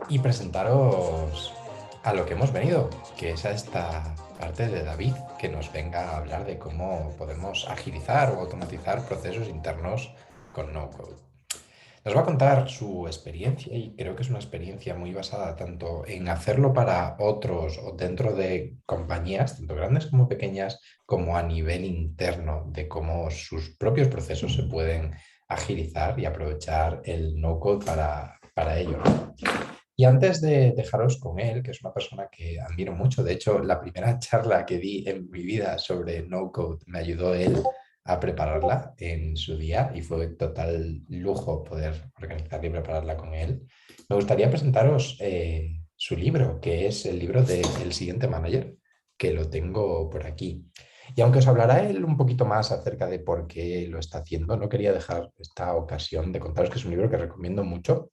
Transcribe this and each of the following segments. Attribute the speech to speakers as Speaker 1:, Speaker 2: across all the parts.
Speaker 1: y presentaros a lo que hemos venido, que es a esta parte de David, que nos venga a hablar de cómo podemos agilizar o automatizar procesos internos con no-code. Nos va a contar su experiencia y creo que es una experiencia muy basada tanto en hacerlo para otros o dentro de compañías, tanto grandes como pequeñas, como a nivel interno de cómo sus propios procesos se pueden agilizar y aprovechar el no-code para ello, ¿no? Y antes de dejaros con él, que es una persona que admiro mucho, de hecho, la primera charla que di en mi vida sobre no-code me ayudó él a prepararla en su día y fue total lujo poder organizarla y prepararla con él. Me gustaría presentaros su libro, que es el libro de El siguiente manager, que lo tengo por aquí. Y aunque os hablará él un poquito más acerca de por qué lo está haciendo, no quería dejar esta ocasión de contaros que es un libro que recomiendo mucho.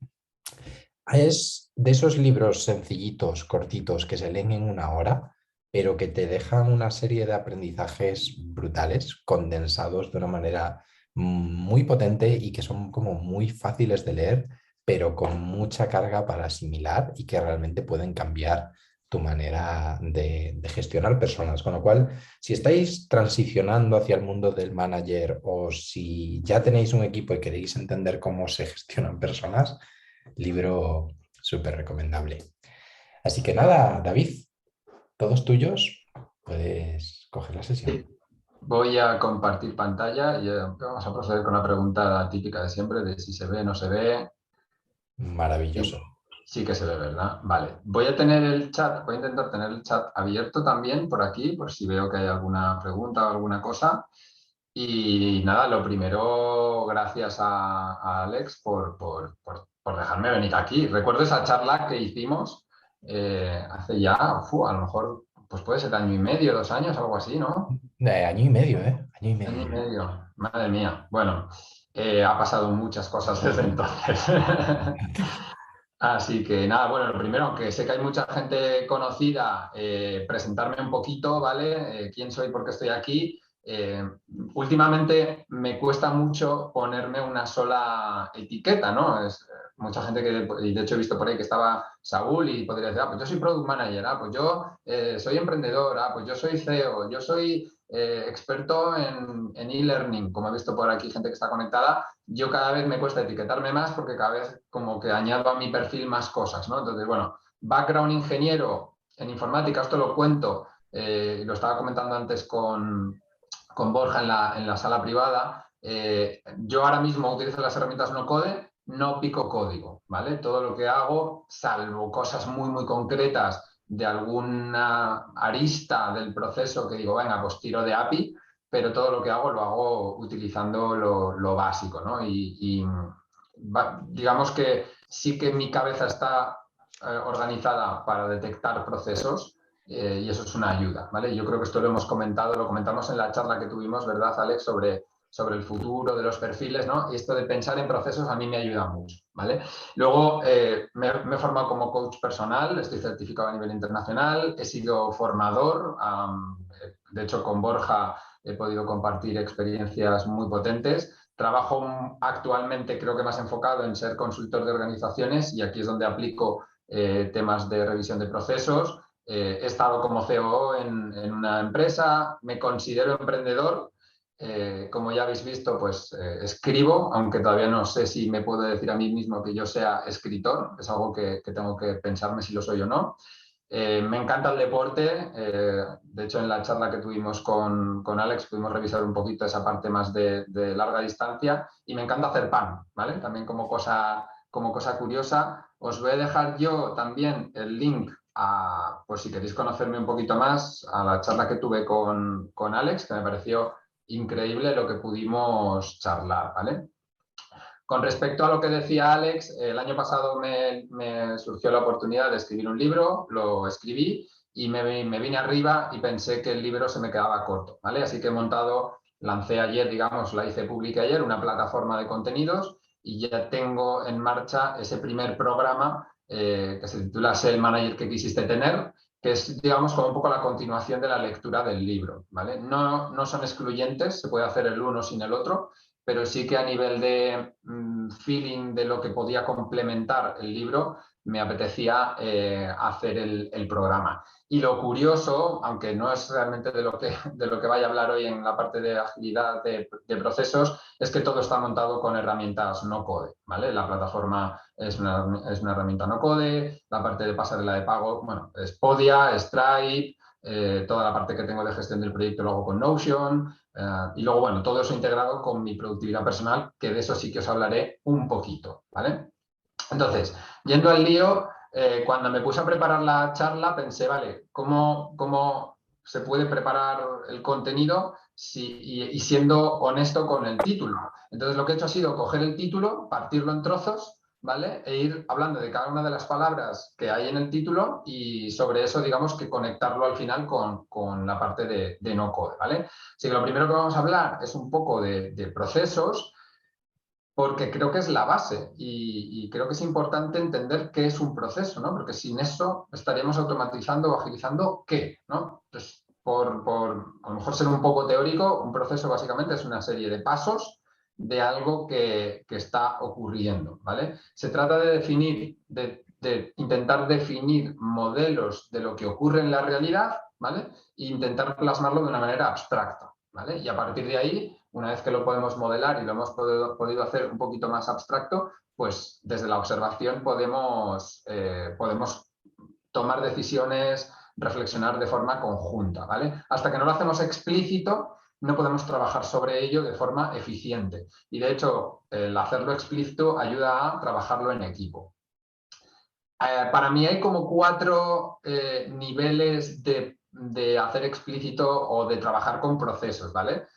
Speaker 1: Es de esos libros sencillitos, cortitos, que se leen en una hora, pero que te dejan una serie de aprendizajes brutales, condensados de una manera muy potente y que son como muy fáciles de leer, pero con mucha carga para asimilar y que realmente pueden cambiar tu manera de gestionar personas. Con lo cual, si estáis transicionando hacia el mundo del manager o si ya tenéis un equipo y queréis entender cómo se gestionan personas, libro súper recomendable. Así que nada, David, todos tuyos, puedes coger la sesión.
Speaker 2: Sí. Voy a compartir pantalla y vamos a proceder con la pregunta típica de siempre de si se ve o no se ve.
Speaker 1: Maravilloso.
Speaker 2: Sí, sí que se ve, ¿verdad? Vale. Voy a tener el chat, voy a intentar tener el chat abierto también por aquí, por si veo que hay alguna pregunta o alguna cosa. Y nada, lo primero, gracias a Alex por dejarme venir aquí. Recuerdo esa charla que hicimos hace ya, a lo mejor, pues puede ser año y medio, 2 años, algo así, ¿no?
Speaker 1: Año y medio, ¿eh? Año y
Speaker 2: Año y
Speaker 1: medio.
Speaker 2: medio, madre mía. Bueno, ha pasado muchas cosas desde entonces. Así que nada, bueno, lo primero, aunque sé que hay mucha gente conocida, presentarme un poquito, ¿vale? ¿Quién soy? ¿Por qué estoy aquí? Últimamente me cuesta mucho ponerme una sola etiqueta, ¿no? Mucha gente que, y de hecho he visto por ahí que estaba Saúl y podría decir, pues yo soy product manager, pues yo soy emprendedor, pues yo soy CEO, yo soy experto en e-learning, como he visto por aquí gente que está conectada. Yo cada vez me cuesta etiquetarme más porque cada vez como que añado a mi perfil más cosas, ¿no? Entonces, bueno, background ingeniero en informática, esto lo cuento, lo estaba comentando antes con Borja en la sala privada. Yo ahora mismo utilizo las herramientas no code, no pico código, ¿vale? Todo lo que hago, salvo cosas muy, muy concretas de alguna arista del proceso que digo, venga, pues tiro de API, pero todo lo que hago lo hago utilizando lo básico, ¿no? Digamos que sí que mi cabeza está organizada para detectar procesos y eso es una ayuda, ¿vale? Yo creo que esto lo hemos comentado, lo comentamos en la charla que tuvimos, ¿verdad, Alex? Sobre el futuro de los perfiles, ¿no? Y esto de pensar en procesos a mí me ayuda mucho, ¿vale? Luego me he formado como coach personal, estoy certificado a nivel internacional, he sido formador, de hecho con Borja he podido compartir experiencias muy potentes. Trabajo actualmente creo que más enfocado en ser consultor de organizaciones y aquí es donde aplico temas de revisión de procesos. He estado como COO en una empresa, me considero emprendedor. Como ya habéis visto, pues escribo, aunque todavía no sé si me puedo decir a mí mismo que yo sea escritor, es algo que tengo que pensarme si lo soy o no. Me encanta el deporte, de hecho en la charla que tuvimos con Alex pudimos revisar un poquito esa parte más de larga distancia y me encanta hacer pan, ¿vale? También como cosa curiosa. Os voy a dejar yo también el link por si queréis conocerme un poquito más, a la charla que tuve con Alex, que me pareció increíble lo que pudimos charlar, ¿vale? Con respecto a lo que decía Alex, el año pasado me surgió la oportunidad de escribir un libro, lo escribí y me vine arriba y pensé que el libro se me quedaba corto, ¿vale? Así que he montado, lancé ayer, digamos, la hice pública ayer, una plataforma de contenidos y ya tengo en marcha ese primer programa que se titula Sé el manager que quisiste tener, que es, digamos, como un poco la continuación de la lectura del libro, ¿vale? No son excluyentes, se puede hacer el uno sin el otro, pero sí que a nivel de feeling de lo que podía complementar el libro, me apetecía hacer el programa. Y lo curioso, aunque no es realmente de lo que vaya a hablar hoy en la parte de agilidad de procesos, es que todo está montado con herramientas no code, ¿vale? La plataforma es una herramienta no code, la parte de pasarela de pago, bueno, es Podia, Stripe, toda la parte que tengo de gestión del proyecto lo hago con Notion, y luego, bueno, todo eso integrado con mi productividad personal, que de eso sí que os hablaré un poquito, ¿vale? Entonces, yendo al lío, cuando me puse a preparar la charla pensé, vale, ¿cómo se puede preparar el contenido y siendo honesto con el título? Entonces lo que he hecho ha sido coger el título, partirlo en trozos, ¿vale? E ir hablando de cada una de las palabras que hay en el título y sobre eso, digamos, que conectarlo al final con la parte de no code, ¿vale? Así que lo primero que vamos a hablar es un poco de procesos, porque creo que es la base y creo que es importante entender qué es un proceso, ¿no? Porque sin eso estaríamos automatizando o agilizando qué, ¿no? Entonces, por a lo mejor ser un poco teórico, un proceso básicamente es una serie de pasos de algo que está ocurriendo, ¿vale? Se trata de definir, de intentar definir modelos de lo que ocurre en la realidad, ¿vale? E intentar plasmarlo de una manera abstracta, ¿vale? Y a partir de ahí, una vez que lo podemos modelar y lo hemos podido hacer un poquito más abstracto, pues desde la observación podemos tomar decisiones, reflexionar de forma conjunta, ¿vale? Hasta que no lo hacemos explícito, no podemos trabajar sobre ello de forma eficiente. Y de hecho, el hacerlo explícito ayuda a trabajarlo en equipo. Para mí hay como 4 niveles de hacer explícito o de trabajar con procesos, ¿vale?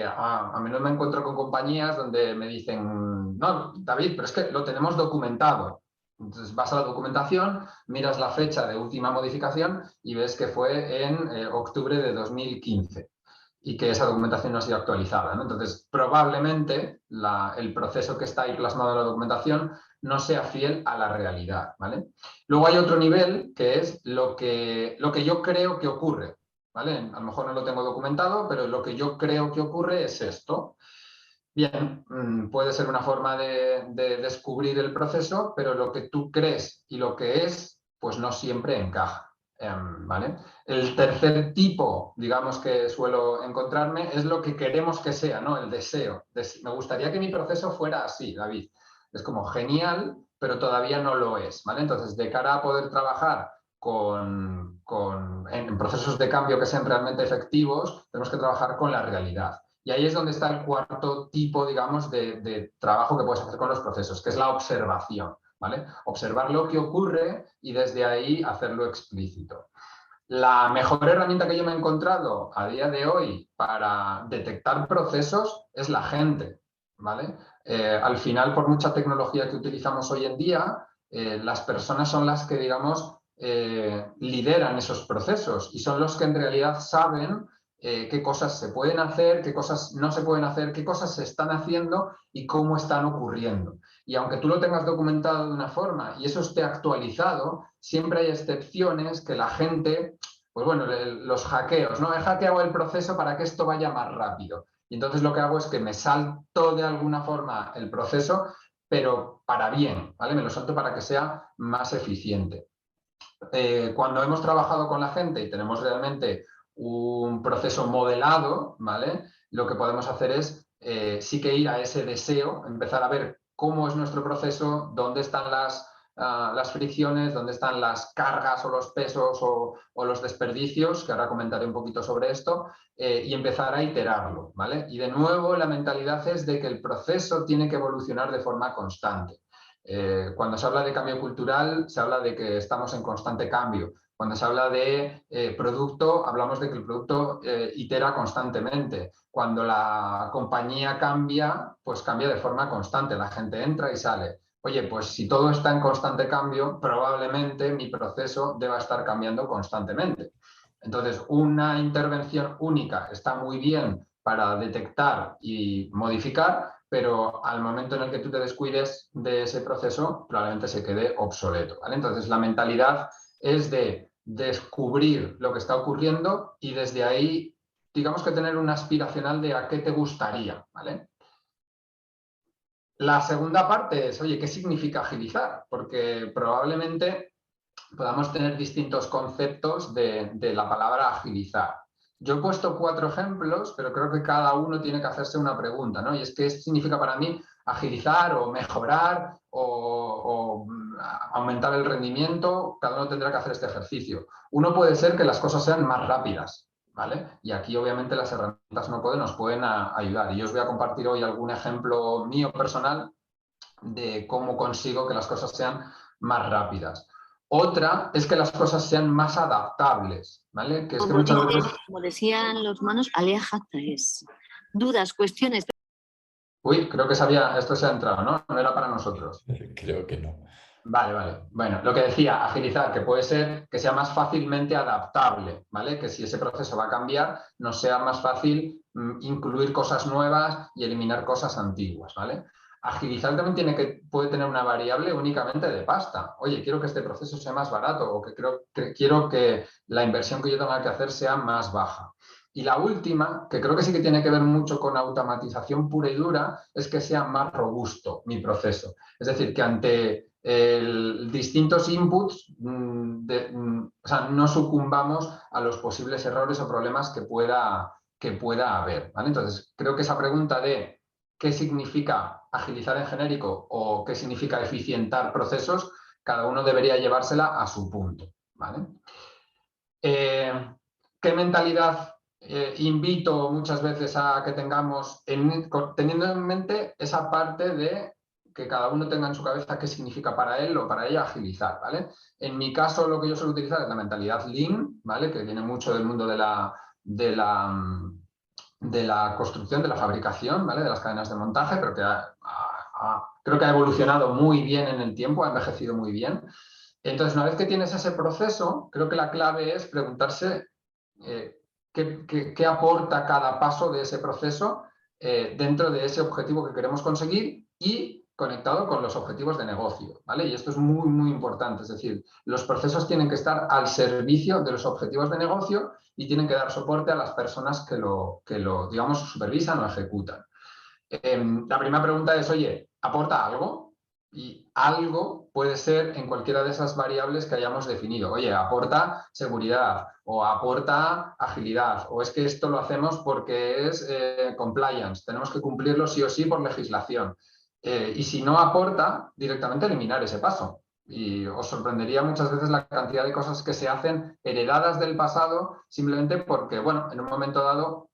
Speaker 2: A menudo me encuentro con compañías donde me dicen, no, David, pero es que lo tenemos documentado. Entonces vas a la documentación, miras la fecha de última modificación y ves que fue en octubre de 2015 y que esa documentación no ha sido actualizada, ¿no? Entonces, probablemente el proceso que está ahí plasmado en la documentación no sea fiel a la realidad, ¿vale? Luego hay otro nivel que es lo que yo creo que ocurre, ¿vale? A lo mejor no lo tengo documentado, pero lo que yo creo que ocurre es esto. Bien, puede ser una forma de descubrir el proceso, pero lo que tú crees y lo que es, pues no siempre encaja, ¿vale? El tercer tipo, digamos, que suelo encontrarme es lo que queremos que sea, ¿no? El deseo. Me gustaría que mi proceso fuera así, David. Es como genial, pero todavía no lo es, ¿vale? Entonces, de cara a poder trabajar en procesos de cambio que sean realmente efectivos, tenemos que trabajar con la realidad. Y ahí es donde está el cuarto tipo, digamos, de trabajo que puedes hacer con los procesos, que es la observación, ¿vale? Observar lo que ocurre y desde ahí hacerlo explícito. La mejor herramienta que yo me he encontrado a día de hoy para detectar procesos es la gente, ¿vale? Al final, por mucha tecnología que utilizamos hoy en día, las personas son las que, digamos, lideran esos procesos y son los que en realidad saben qué cosas se pueden hacer, qué cosas no se pueden hacer, qué cosas se están haciendo y cómo están ocurriendo. Y aunque tú lo tengas documentado de una forma y eso esté actualizado, siempre hay excepciones que la gente, pues bueno, los hackeos, ¿no? He hackeado el proceso para que esto vaya más rápido. Y entonces lo que hago es que me salto de alguna forma el proceso, pero para bien, ¿vale? Me lo salto para que sea más eficiente. Cuando hemos trabajado con la gente y tenemos realmente un proceso modelado, ¿vale? Lo que podemos hacer es sí que ir a ese deseo, empezar a ver cómo es nuestro proceso, dónde están las fricciones, dónde están las cargas o los pesos o los desperdicios, que ahora comentaré un poquito sobre esto, y empezar a iterarlo, ¿vale? Y de nuevo la mentalidad es de que el proceso tiene que evolucionar de forma constante. Cuando se habla de cambio cultural, se habla de que estamos en constante cambio. Cuando se habla de producto, hablamos de que el producto itera constantemente. Cuando la compañía cambia, pues cambia de forma constante. La gente entra y sale. Oye, pues si todo está en constante cambio, probablemente mi proceso deba estar cambiando constantemente. Entonces, una intervención única está muy bien para detectar y modificar, pero al momento en el que tú te descuides de ese proceso, probablemente se quede obsoleto, ¿vale? Entonces, la mentalidad es de descubrir lo que está ocurriendo y desde ahí, digamos que tener una aspiracional de a qué te gustaría, ¿vale? La segunda parte es, oye, ¿qué significa agilizar? Porque probablemente podamos tener distintos conceptos de la palabra agilizar. Yo he puesto 4 ejemplos, pero creo que cada uno tiene que hacerse una pregunta, ¿no? Y es, ¿qué significa para mí agilizar o mejorar o aumentar el rendimiento? Cada uno tendrá que hacer este ejercicio. Uno puede ser que las cosas sean más rápidas, ¿vale? Y aquí obviamente las herramientas nos pueden ayudar. Y yo os voy a compartir hoy algún ejemplo mío personal de cómo consigo que las cosas sean más rápidas. Otra es que las cosas sean más adaptables, ¿vale? Que es que muchas veces...
Speaker 3: Como decían los humanos, aléjate. Dudas, cuestiones.
Speaker 2: Uy, creo que esto se ha entrado, ¿no? No era para nosotros.
Speaker 1: Creo que no.
Speaker 2: Vale, vale. Bueno, lo que decía, agilizar, que puede ser que sea más fácilmente adaptable, ¿vale? Que si ese proceso va a cambiar, nos sea más fácil incluir cosas nuevas y eliminar cosas antiguas, ¿vale? Agilizar también puede tener una variable únicamente de pasta. Oye, quiero que este proceso sea más barato o quiero que la inversión que yo tenga que hacer sea más baja. Y la última, que creo que sí que tiene que ver mucho con automatización pura y dura, es que sea más robusto mi proceso. Es decir, que ante distintos inputs, o sea, no sucumbamos a los posibles errores o problemas que pueda haber, ¿vale? Entonces, creo que esa pregunta de qué significa agilizar en genérico o qué significa eficientar procesos, cada uno debería llevársela a su punto, ¿vale? ¿Qué mentalidad invito muchas veces a que tengamos, teniendo en mente esa parte de que cada uno tenga en su cabeza qué significa para él o para ella agilizar, ¿vale? En mi caso, lo que yo suelo utilizar es la mentalidad Lean, ¿vale? Que viene mucho del mundo de la construcción, de la fabricación, ¿vale? De las cadenas de montaje, pero que creo que ha evolucionado muy bien en el tiempo, ha envejecido muy bien. Entonces, una vez que tienes ese proceso, creo que la clave es preguntarse qué aporta cada paso de ese proceso dentro de ese objetivo que queremos conseguir y conectado con los objetivos de negocio, ¿vale? Y esto es muy, muy importante, es decir, los procesos tienen que estar al servicio de los objetivos de negocio y tienen que dar soporte a las personas que lo digamos, supervisan o ejecutan. La primera pregunta es, oye, ¿aporta algo? Y algo puede ser en cualquiera de esas variables que hayamos definido. Oye, aporta seguridad o aporta agilidad o es que esto lo hacemos porque es compliance, tenemos que cumplirlo sí o sí por legislación. Y si no aporta, directamente eliminar ese paso. Y os sorprendería muchas veces la cantidad de cosas que se hacen heredadas del pasado simplemente porque, bueno, en un momento dado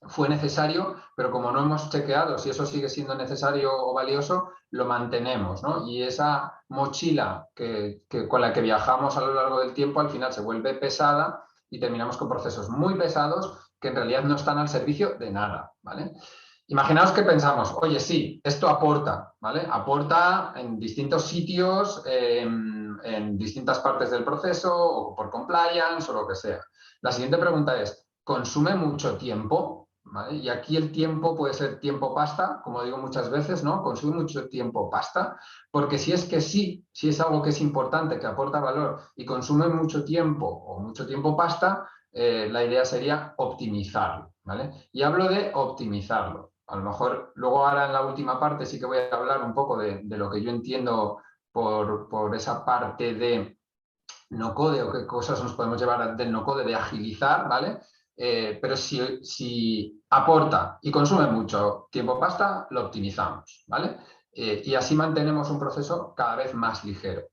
Speaker 2: fue necesario, pero como no hemos chequeado si eso sigue siendo necesario o valioso, lo mantenemos, ¿no? Y esa mochila con la que viajamos a lo largo del tiempo al final se vuelve pesada y terminamos con procesos muy pesados que en realidad no están al servicio de nada, ¿vale? Imaginaos que pensamos, oye, sí, esto aporta, ¿vale? Aporta en distintos sitios, en distintas partes del proceso, o por compliance, o lo que sea. La siguiente pregunta es, ¿consume mucho tiempo? ¿Vale? Y aquí el tiempo puede ser tiempo pasta, como digo muchas veces, ¿no? Consume mucho tiempo pasta, porque si es que sí, si es algo que es importante, que aporta valor y consume mucho tiempo o mucho tiempo pasta, la idea sería optimizarlo, ¿vale? Y hablo de optimizarlo. A lo mejor luego ahora en la última parte sí que voy a hablar un poco de lo que yo entiendo por esa parte de no code o qué cosas nos podemos llevar del no code de agilizar, ¿vale? Pero si aporta y consume mucho tiempo pasta, lo optimizamos, ¿vale? Y así mantenemos un proceso cada vez más ligero.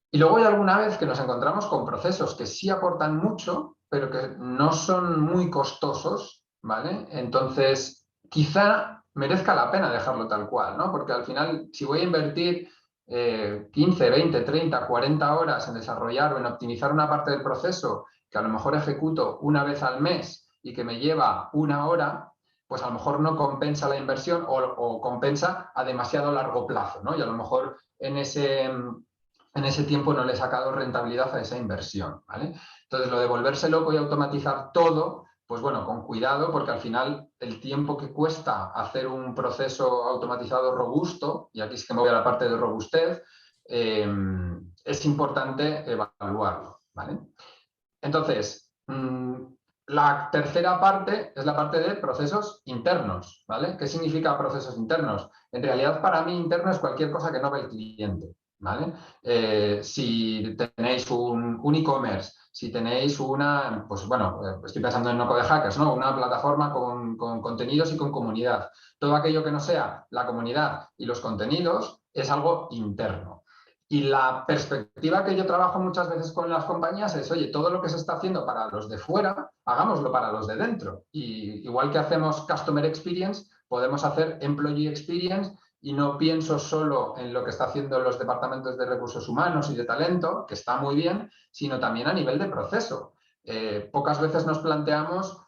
Speaker 2: Y luego hay alguna vez que nos encontramos con procesos que sí aportan mucho, pero que no son muy costosos, ¿vale? Entonces, quizá merezca la pena dejarlo tal cual, ¿no? Porque al final, si voy a invertir 15, 20, 30, 40 horas en desarrollar o en optimizar una parte del proceso que a lo mejor ejecuto una vez al mes y que me lleva una hora, pues a lo mejor no compensa la inversión o compensa a demasiado largo plazo, ¿no? Y a lo mejor en ese tiempo no le he sacado rentabilidad a esa inversión, ¿vale? Entonces, lo de volverse loco y automatizar todo, pues bueno, con cuidado, porque al final el tiempo que cuesta hacer un proceso automatizado robusto, y aquí sí que me voy a la parte de robustez, es importante evaluarlo, ¿vale? Entonces, La tercera parte es la parte de procesos internos, ¿vale? ¿Qué significa procesos internos? En realidad, para mí, interno es cualquier cosa que no ve el cliente, ¿vale? Si tenéis un e-commerce, si tenéis una, pues bueno, estoy pensando en NoCode Hackers, ¿no? Una plataforma con contenidos y con comunidad. Todo aquello que no sea la comunidad y los contenidos es algo interno. Y la perspectiva que yo trabajo muchas veces con las compañías es, oye, todo lo que se está haciendo para los de fuera, hagámoslo para los de dentro. Y igual que hacemos Customer Experience, podemos hacer Employee Experience y no pienso solo en lo que está haciendo los departamentos de recursos humanos y de talento, que está muy bien, sino también a nivel de proceso. Pocas veces nos planteamos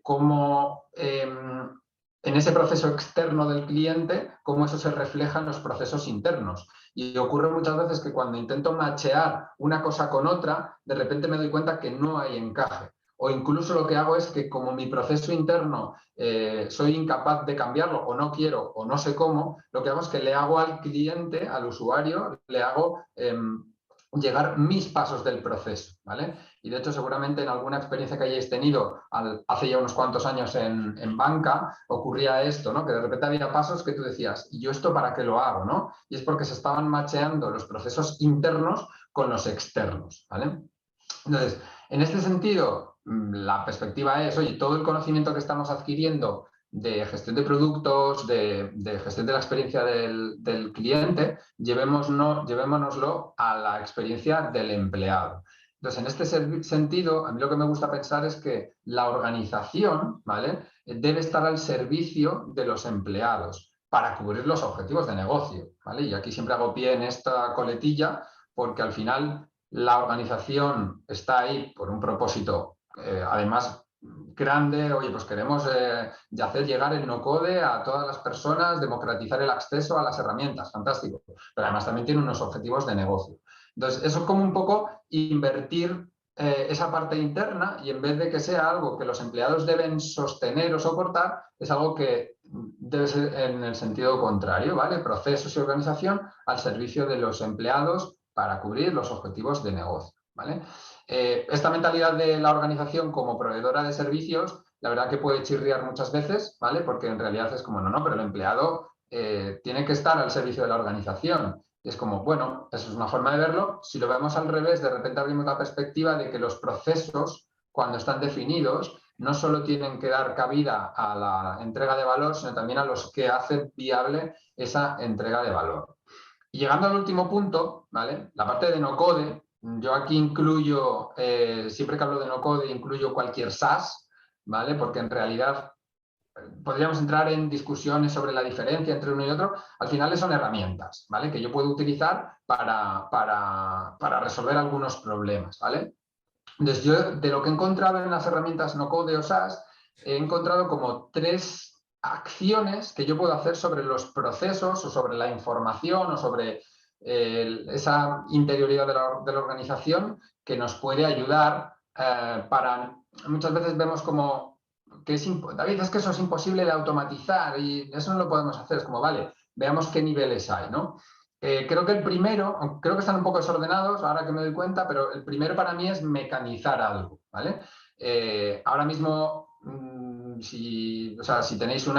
Speaker 2: cómo en ese proceso externo del cliente, cómo eso se refleja en los procesos internos. Y ocurre muchas veces que cuando intento machear una cosa con otra, de repente me doy cuenta que no hay encaje. O incluso lo que hago es que como mi proceso interno soy incapaz de cambiarlo o no quiero o no sé cómo, lo que hago es que le hago al cliente, al usuario, le hago llegar mis pasos del proceso, ¿vale? Y de hecho seguramente en alguna experiencia que hayáis tenido hace ya unos cuantos años en banca, ocurría esto, ¿no? Que de repente había pasos que tú decías, ¿y yo esto para qué lo hago, no? Y es porque se estaban macheando los procesos internos con los externos, ¿vale? Entonces, en este sentido, la perspectiva es, oye, todo el conocimiento que estamos adquiriendo de gestión de productos, de gestión de la experiencia del cliente, llevémonoslo a la experiencia del empleado. Entonces, en este sentido, a mí lo que me gusta pensar es que la organización, ¿vale?, debe estar al servicio de los empleados para cubrir los objetivos de negocio, ¿vale? Y aquí siempre hago pie en esta coletilla porque al final la organización está ahí por un propósito, además grande, oye, pues queremos hacer llegar el no-code a todas las personas, democratizar el acceso a las herramientas, fantástico, pero además también tiene unos objetivos de negocio. Entonces, eso es como un poco invertir esa parte interna y en vez de que sea algo que los empleados deben sostener o soportar, es algo que debe ser en el sentido contrario, ¿vale? Procesos y organización al servicio de los empleados para cubrir los objetivos de negocio, ¿vale? Esta mentalidad de la organización como proveedora de servicios, la verdad que puede chirriar muchas veces, ¿vale? Porque en realidad es como, no, pero el empleado tiene que estar al servicio de la organización. Y es como, bueno, eso es una forma de verlo. Si lo vemos al revés, de repente abrimos la perspectiva de que los procesos, cuando están definidos, no solo tienen que dar cabida a la entrega de valor, sino también a los que hacen viable esa entrega de valor. Y llegando al último punto, ¿vale? La parte de no-code, yo aquí incluyo, siempre que hablo de no-code, incluyo cualquier SaaS, ¿vale? Porque en realidad podríamos entrar en discusiones sobre la diferencia entre uno y otro. Al final son herramientas, ¿vale? Que yo puedo utilizar para resolver algunos problemas, ¿vale? Entonces, yo de lo que he encontrado en las herramientas no-code o SaaS, he encontrado como 3 acciones que yo puedo hacer sobre los procesos o sobre la información o sobre esa interioridad de la organización que nos puede ayudar para... Muchas veces vemos como que David, es que eso es imposible de automatizar y eso no lo podemos hacer. Es como, vale, veamos qué niveles hay, ¿no? Creo que el primero, creo que están un poco desordenados, ahora que me doy cuenta, pero el primero para mí es mecanizar algo, ¿vale? Ahora mismo, si tenéis un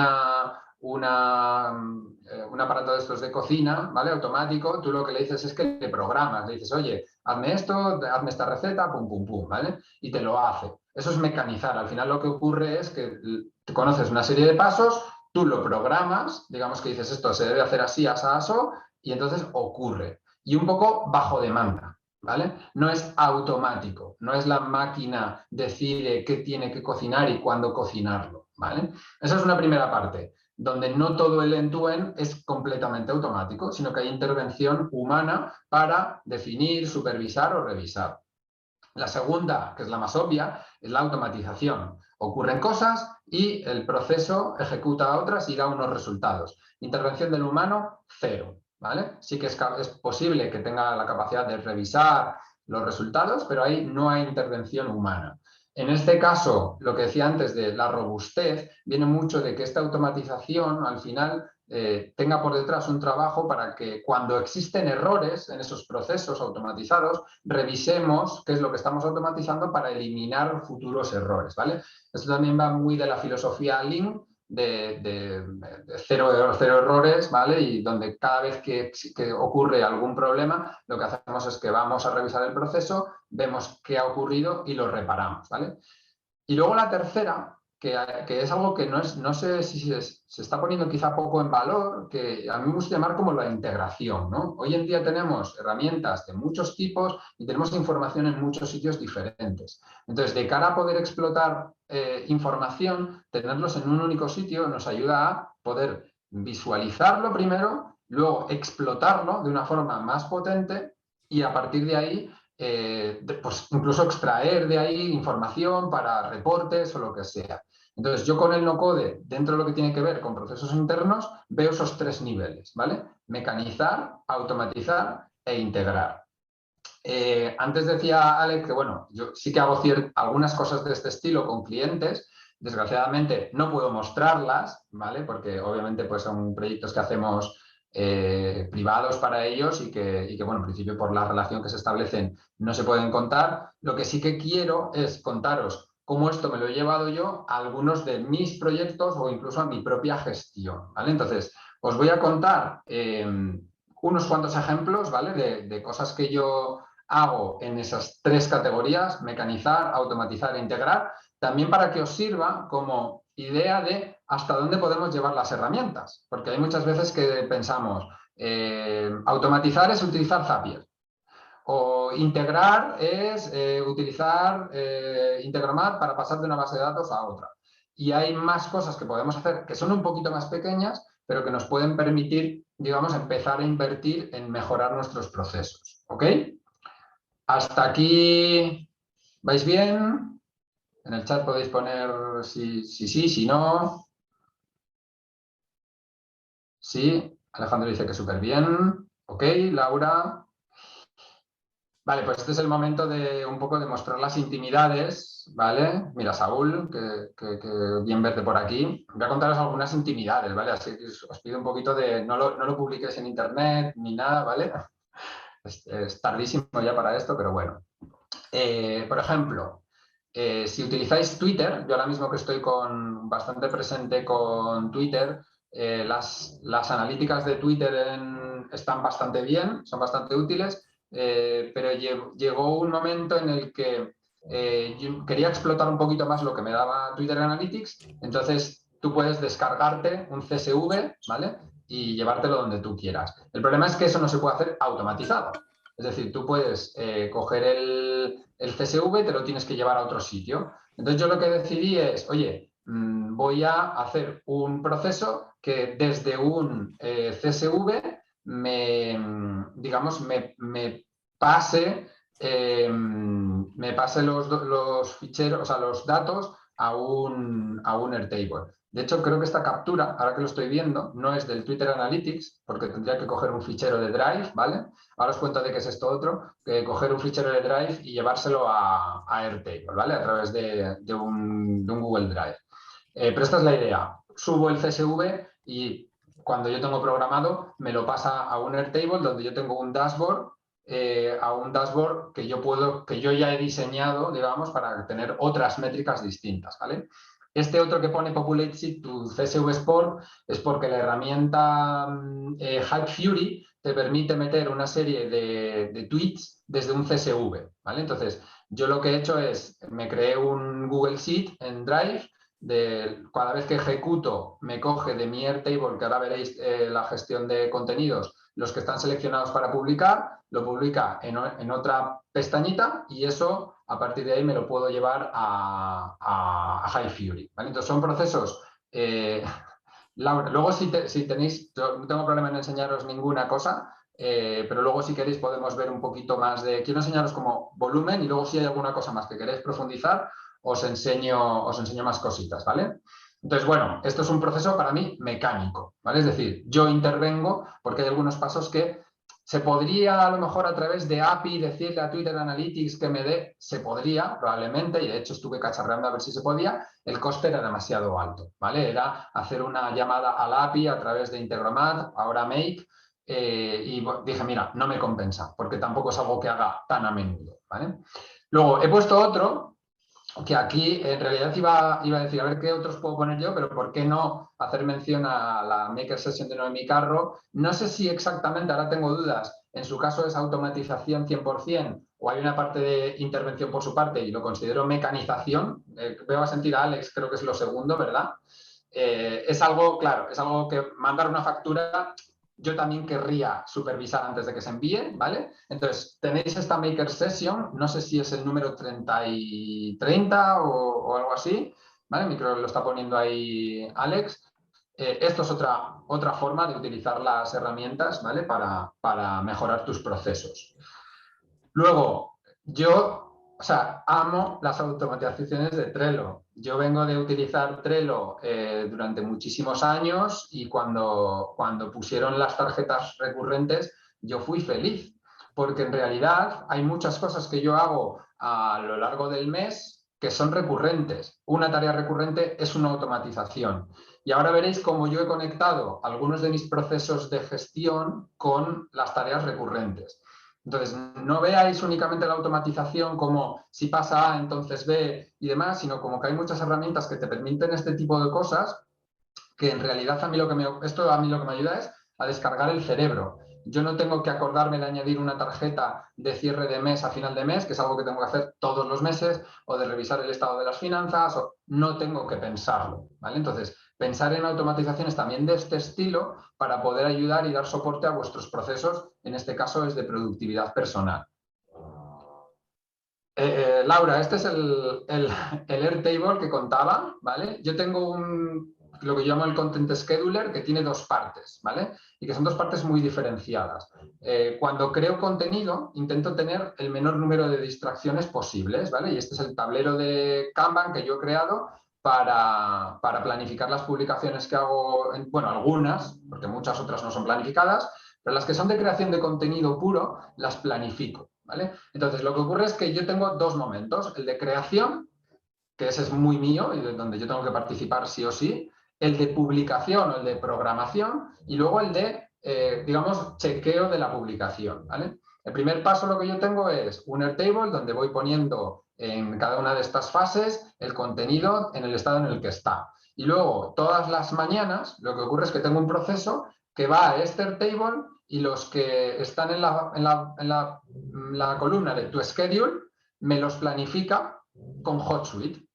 Speaker 2: aparato de estos de cocina, ¿vale? Automático, tú lo que le dices es que le programas, le dices, oye, hazme esto, hazme esta receta, pum, pum, pum, ¿vale? Y te lo hace. Eso es mecanizar. Al final lo que ocurre es que te conoces una serie de pasos, tú lo programas, digamos que dices esto se debe hacer así, aso, y entonces ocurre. Y un poco bajo demanda, ¿vale? No es automático, no es la máquina decide qué tiene que cocinar y cuándo cocinarlo, ¿vale? Esa es una primera parte, donde no todo el end-to-end es completamente automático, sino que hay intervención humana para definir, supervisar o revisar. La segunda, que es la más obvia, es la automatización. Ocurren cosas y el proceso ejecuta otras y da unos resultados. Intervención del humano, cero, ¿vale? Sí que es posible que tenga la capacidad de revisar los resultados, pero ahí no hay intervención humana. En este caso, lo que decía antes de la robustez, viene mucho de que esta automatización al final tenga por detrás un trabajo para que cuando existen errores en esos procesos automatizados, revisemos qué es lo que estamos automatizando para eliminar futuros errores, ¿vale? Esto también va muy de la filosofía Lean, de cero errores, ¿vale? Y donde cada vez que ocurre algún problema, lo que hacemos es que vamos a revisar el proceso, vemos qué ha ocurrido y lo reparamos, ¿vale? Y luego la tercera, que es algo que no sé si se está poniendo quizá poco en valor, que a mí me gusta llamar como la integración, ¿no? Hoy en día tenemos herramientas de muchos tipos y tenemos información en muchos sitios diferentes. Entonces, de cara a poder explotar información, tenerlos en un único sitio nos ayuda a poder visualizarlo primero, luego explotarlo de una forma más potente y a partir de ahí pues incluso extraer de ahí información para reportes o lo que sea. Entonces, yo con el no-code, dentro de lo que tiene que ver con procesos internos, veo esos tres niveles, ¿vale? Mecanizar, automatizar e integrar. Antes decía Alex que, bueno, yo sí que hago algunas cosas de este estilo con clientes. Desgraciadamente no puedo mostrarlas, ¿vale? Porque obviamente pues, son proyectos que hacemos privados para ellos y que, bueno, en principio por la relación que se establecen no se pueden contar. Lo que sí que quiero es contaros cómo esto me lo he llevado yo a algunos de mis proyectos o incluso a mi propia gestión, ¿vale? Entonces, os voy a contar unos cuantos ejemplos, ¿vale? De cosas que yo hago en esas tres categorías, mecanizar, automatizar e integrar, también para que os sirva como idea de hasta dónde podemos llevar las herramientas, porque hay muchas veces que pensamos, automatizar es utilizar Zapier, o integrar es utilizar Integromat para pasar de una base de datos a otra. Y hay más cosas que podemos hacer que son un poquito más pequeñas, pero que nos pueden permitir, digamos, empezar a invertir en mejorar nuestros procesos. ¿Ok? Hasta aquí, ¿vais bien? En el chat podéis poner si sí, si no. Sí, Alejandro dice que súper bien. Ok, Laura. Vale, pues este es el momento de un poco de mostrar las intimidades, ¿vale? Mira, Saúl, que bien verte por aquí. Voy a contaros algunas intimidades, ¿vale? Así que os pido un poquito de... No lo publiquéis en internet ni nada, ¿vale? Es tardísimo ya para esto, pero bueno. Por ejemplo, si utilizáis Twitter, yo ahora mismo que estoy bastante presente con Twitter, las analíticas de Twitter están bastante bien, son bastante útiles, pero llegó un momento en el que yo quería explotar un poquito más lo que me daba Twitter Analytics, entonces tú puedes descargarte un CSV, ¿vale? Y llevártelo donde tú quieras. El problema es que eso no se puede hacer automatizado. Es decir, tú puedes coger el CSV, te lo tienes que llevar a otro sitio. Entonces yo lo que decidí es, oye, voy a hacer un proceso que desde un CSV me pase los ficheros, o sea, los datos a un Airtable. De hecho, creo que esta captura, ahora que lo estoy viendo, no es del Twitter Analytics, porque tendría que coger un fichero de Drive, ¿vale? Ahora os cuento de qué es esto otro, que coger un fichero de Drive y llevárselo a Airtable, ¿vale? A través de un Google Drive. Pero esta es la idea. Subo el CSV y cuando yo tengo programado, me lo pasa a un Airtable donde yo tengo un dashboard, que yo ya he diseñado, digamos, para tener otras métricas distintas, ¿vale? Este otro que pone Populate Sheet to CSV Sport es porque la herramienta Hype Fury te permite meter una serie de tweets desde un CSV, ¿vale? Entonces, yo lo que he hecho es, me creé un Google Sheet en Drive, cada vez que ejecuto me coge de mi Airtable, que ahora veréis la gestión de contenidos, los que están seleccionados para publicar, lo publica en otra pestañita y eso a partir de ahí me lo puedo llevar a Hype Fury, ¿vale? Entonces son procesos... Laura, luego si tenéis, yo no tengo problema en enseñaros ninguna cosa, pero luego si queréis podemos ver un poquito más de... Quiero enseñaros como volumen y luego si hay alguna cosa más que queréis profundizar, os enseño más cositas, ¿vale? Entonces, bueno, esto es un proceso para mí mecánico, ¿vale? Es decir, yo intervengo porque hay algunos pasos que ¿Se podría a lo mejor a través de API decirle a Twitter Analytics que me dé? Se podría, probablemente, y de hecho estuve cacharreando a ver si se podía. El coste era demasiado alto, ¿vale? Era hacer una llamada a la API a través de Integromat, ahora Make, y dije, mira, no me compensa, porque tampoco es algo que haga tan a menudo, ¿vale? Luego he puesto otro, que aquí en realidad iba a decir, a ver qué otros puedo poner yo, pero ¿por qué no hacer mención a la Maker Session de Noemi Carro? No sé si exactamente, ahora tengo dudas, en su caso es automatización 100% o hay una parte de intervención por su parte y lo considero mecanización. Veo a sentir a Alex, creo que es lo segundo, ¿verdad? Es algo, claro, es algo que mandar una factura yo también querría supervisar antes de que se envíe, ¿vale? Entonces, tenéis esta Maker Session, no sé si es el número 30 y 30 o algo así, ¿vale? Mi creo que lo está poniendo ahí Alex. Esto es otra forma de utilizar las herramientas, ¿vale? Para mejorar tus procesos. Luego, yo, o sea, amo las automatizaciones de Trello. Yo vengo de utilizar Trello durante muchísimos años y cuando pusieron las tarjetas recurrentes, yo fui feliz, porque en realidad hay muchas cosas que yo hago a lo largo del mes que son recurrentes. Una tarea recurrente es una automatización. Y ahora veréis cómo yo he conectado algunos de mis procesos de gestión con las tareas recurrentes. Entonces, no veáis únicamente la automatización como si pasa A, entonces B y demás, sino como que hay muchas herramientas que te permiten este tipo de cosas que en realidad esto a mí lo que me ayuda es a descargar el cerebro. Yo no tengo que acordarme de añadir una tarjeta de cierre de mes a final de mes, que es algo que tengo que hacer todos los meses, o de revisar el estado de las finanzas, o no tengo que pensarlo, ¿vale? Entonces, pensar en automatizaciones también de este estilo para poder ayudar y dar soporte a vuestros procesos, en este caso es de productividad personal. Laura, este es el Airtable que contaba, ¿vale? Yo tengo lo que yo llamo el Content Scheduler, que tiene dos partes, ¿vale? Y que son dos partes muy diferenciadas. Cuando creo contenido, intento tener el menor número de distracciones posibles, ¿vale? Y este es el tablero de Kanban que yo he creado para planificar las publicaciones que hago, bueno, algunas, porque muchas otras no son planificadas, pero las que son de creación de contenido puro, las planifico, ¿vale? Entonces, lo que ocurre es que yo tengo dos momentos, el de creación, que ese es muy mío y donde yo tengo que participar sí o sí, el de publicación o el de programación y luego el de, digamos, chequeo de la publicación, ¿vale? El primer paso lo que yo tengo es un Airtable donde voy poniendo en cada una de estas fases el contenido en el estado en el que está. Y luego, todas las mañanas, lo que ocurre es que tengo un proceso que va a este Airtable y los que están en la columna de tu schedule me los planifica con HotSuite,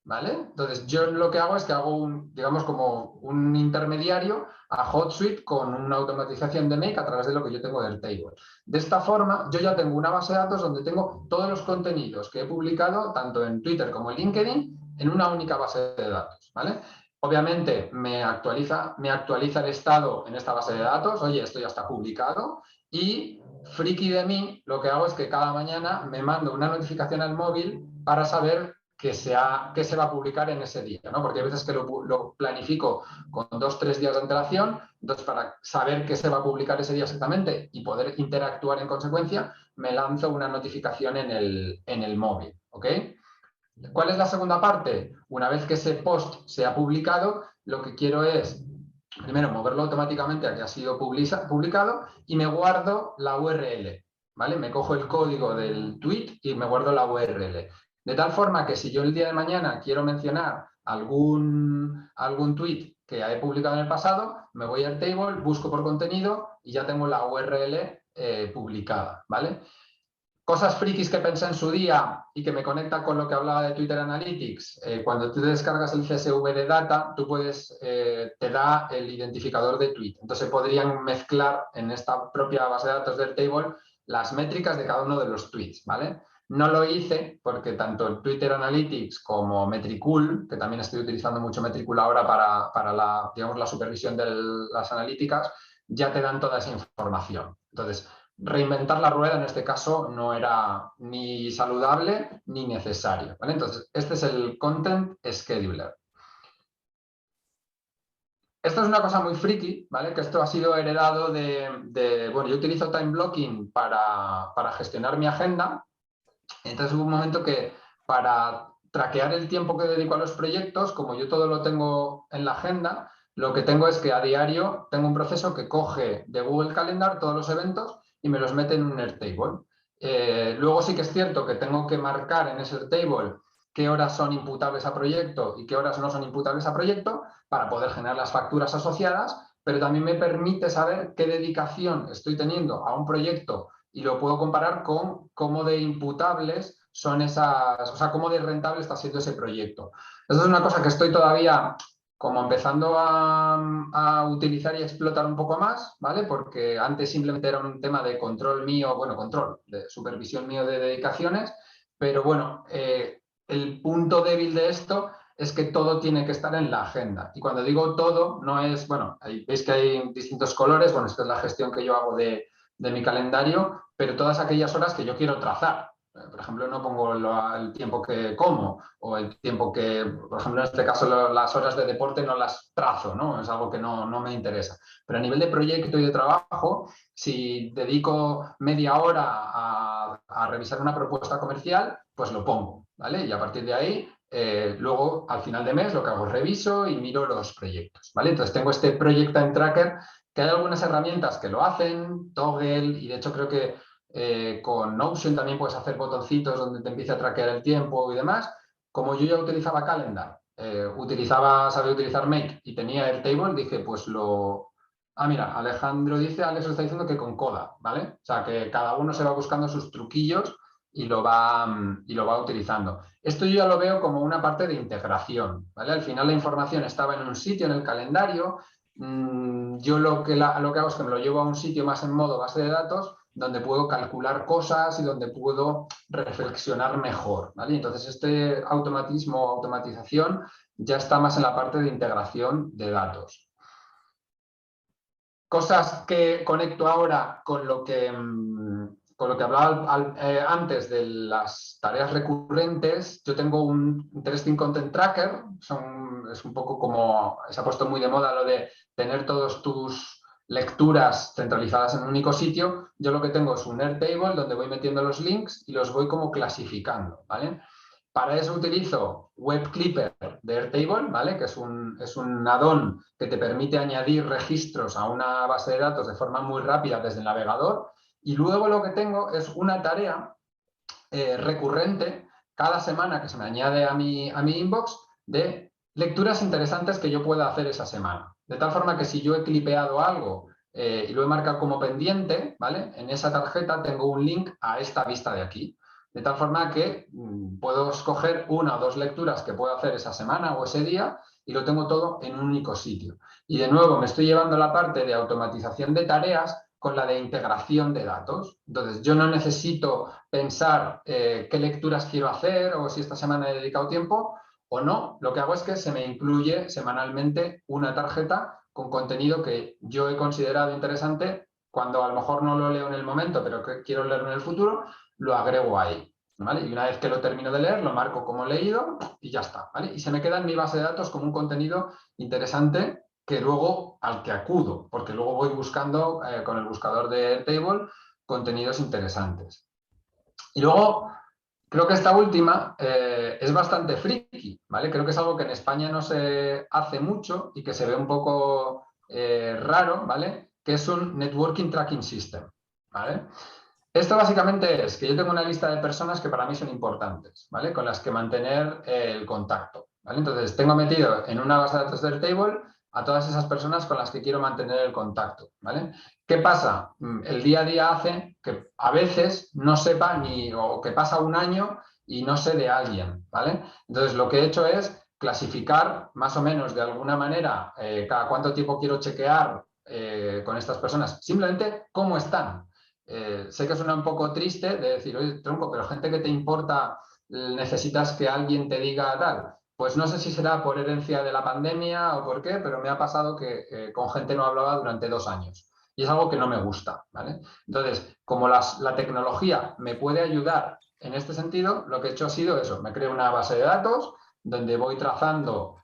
Speaker 2: ¿vale? Entonces, yo lo que hago es que hago digamos, como un intermediario a HotSuite con una automatización de Make a través de lo que yo tengo del table. De esta forma, yo ya tengo una base de datos donde tengo todos los contenidos que he publicado, tanto en Twitter como en LinkedIn, en una única base de datos, ¿vale? Obviamente, me actualiza el estado en esta base de datos. Oye, esto ya está publicado. Y friki de mí, lo que hago es que cada mañana me mando una notificación al móvil para saber qué se va a publicar en ese día, ¿no? Porque hay veces que lo planifico con 2 o 3 días de antelación, entonces para saber qué se va a publicar ese día exactamente y poder interactuar en consecuencia, me lanzo una notificación en el móvil, ¿ok? ¿Cuál es la segunda parte? Una vez que ese post se ha publicado, lo que quiero es, primero, moverlo automáticamente a que ha sido publicado y me guardo la URL, ¿vale? Me cojo el código del tweet y me guardo la URL. De tal forma que si yo el día de mañana quiero mencionar algún tweet que he publicado en el pasado, me voy al table, busco por contenido y ya tengo la URL publicada, ¿vale? Cosas frikis que pensé en su día y que me conecta con lo que hablaba de Twitter Analytics. Cuando tú descargas el CSV de data, tú te da el identificador de tweet. Entonces podrían mezclar en esta propia base de datos del table las métricas de cada uno de los tweets, ¿vale? No lo hice porque tanto el Twitter Analytics como Metricool, que también estoy utilizando mucho Metricool ahora para la supervisión de las analíticas, ya te dan toda esa información. Entonces, reinventar la rueda en este caso no era ni saludable ni necesario, ¿vale? Entonces, este es el Content Scheduler. Esto es una cosa muy friki, ¿vale? Que esto ha sido heredado bueno, yo utilizo time blocking para gestionar mi agenda. Entonces hubo un momento que para traquear el tiempo que dedico a los proyectos, como yo todo lo tengo en la agenda, lo que tengo es que a diario tengo un proceso que coge de Google Calendar todos los eventos y me los mete en un Airtable. Luego sí que es cierto que tengo que marcar en ese Airtable qué horas son imputables a proyecto y qué horas no son imputables a proyecto para poder generar las facturas asociadas, pero también me permite saber qué dedicación estoy teniendo a un proyecto y lo puedo comparar con cómo de imputables son esas, o sea, cómo de rentable está siendo ese proyecto. Eso es una cosa que estoy todavía como empezando a utilizar y explotar un poco más, ¿vale? Porque antes simplemente era un tema de control mío, bueno, control, de supervisión mío de dedicaciones, pero bueno, el punto débil de esto es que todo tiene que estar en la agenda. Y cuando digo todo, no es, bueno, veis que hay distintos colores, bueno, esta es la gestión que yo hago de mi calendario, pero todas aquellas horas que yo quiero trazar. Por ejemplo, no pongo el tiempo que como o el tiempo que, por ejemplo, en este caso las horas de deporte no las trazo, ¿no? Es algo que no me interesa. Pero a nivel de proyecto y de trabajo, si dedico media hora a revisar una propuesta comercial, pues lo pongo, ¿vale? Y a partir de ahí, luego al final de mes lo que hago es reviso y miro los proyectos, ¿vale? Entonces tengo este Project Time Tracker que hay algunas herramientas que lo hacen, Toggle, y de hecho creo que con Notion también puedes hacer botoncitos donde te empieza a traquear el tiempo y demás. Como yo ya utilizaba Calendar, sabía utilizar Make y tenía Airtable, dije, pues lo... Ah, mira, Alex lo está diciendo que con Coda, ¿vale? O sea, que cada uno se va buscando sus truquillos y lo va utilizando. Esto yo ya lo veo como una parte de integración, ¿vale? Al final la información estaba en un sitio, en el calendario. Yo lo que hago es que me lo llevo a un sitio más en modo base de datos donde puedo calcular cosas y donde puedo reflexionar mejor, ¿vale? Entonces este automatismo o automatización ya está más en la parte de integración de datos. Cosas que conecto ahora con lo que hablaba antes de las tareas recurrentes. Yo tengo un Interesting Content Tracker, es un poco como, se ha puesto muy de moda lo de tener todas tus lecturas centralizadas en un único sitio. Yo lo que tengo es un Airtable donde voy metiendo los links y los voy como clasificando, ¿vale? Para eso utilizo Web Clipper de Airtable, ¿vale? Que es un add-on que te permite añadir registros a una base de datos de forma muy rápida desde el navegador. Y luego lo que tengo es una tarea recurrente cada semana que se me añade a mi inbox de lecturas interesantes que yo pueda hacer esa semana. De tal forma que si yo he clipeado algo y lo he marcado como pendiente, ¿vale? En esa tarjeta tengo un link a esta vista de aquí. De tal forma que puedo escoger una o dos lecturas que puedo hacer esa semana o ese día y lo tengo todo en un único sitio. Y de nuevo me estoy llevando la parte de automatización de tareas con la de integración de datos. Entonces, yo no necesito pensar qué lecturas quiero hacer o si esta semana he dedicado tiempo o no. Lo que hago es que se me incluye semanalmente una tarjeta con contenido que yo he considerado interesante cuando a lo mejor no lo leo en el momento, pero que quiero leerlo en el futuro, lo agrego ahí, ¿vale? Y una vez que lo termino de leer, lo marco como leído y ya está, ¿vale? Y se me queda en mi base de datos como un contenido interesante que luego al que acudo, porque luego voy buscando con el buscador de Airtable contenidos interesantes. Y luego, creo que esta última es bastante friki, ¿vale? Creo que es algo que en España no se hace mucho y que se ve un poco raro, ¿vale? Que es un Networking Tracking System, ¿vale? Esto básicamente es que yo tengo una lista de personas que para mí son importantes, ¿vale? Con las que mantener el contacto, ¿vale? Entonces, tengo metido en una base de datos del Airtable a todas esas personas con las que quiero mantener el contacto, ¿vale? ¿Qué pasa? El día a día hace que a veces no sepa o que pasa un año y no sé de alguien, ¿vale? Entonces, lo que he hecho es clasificar más o menos de alguna manera cada cuánto tiempo quiero chequear con estas personas, simplemente cómo están. Sé que suena un poco triste de decir, oye, tronco, pero gente que te importa, necesitas que alguien te diga tal. Pues no sé si será por herencia de la pandemia o por qué, pero me ha pasado que con gente no hablaba durante 2 años. Y es algo que no me gusta, ¿vale? Entonces, como la tecnología me puede ayudar en este sentido, lo que he hecho ha sido eso. Me creo una base de datos donde voy trazando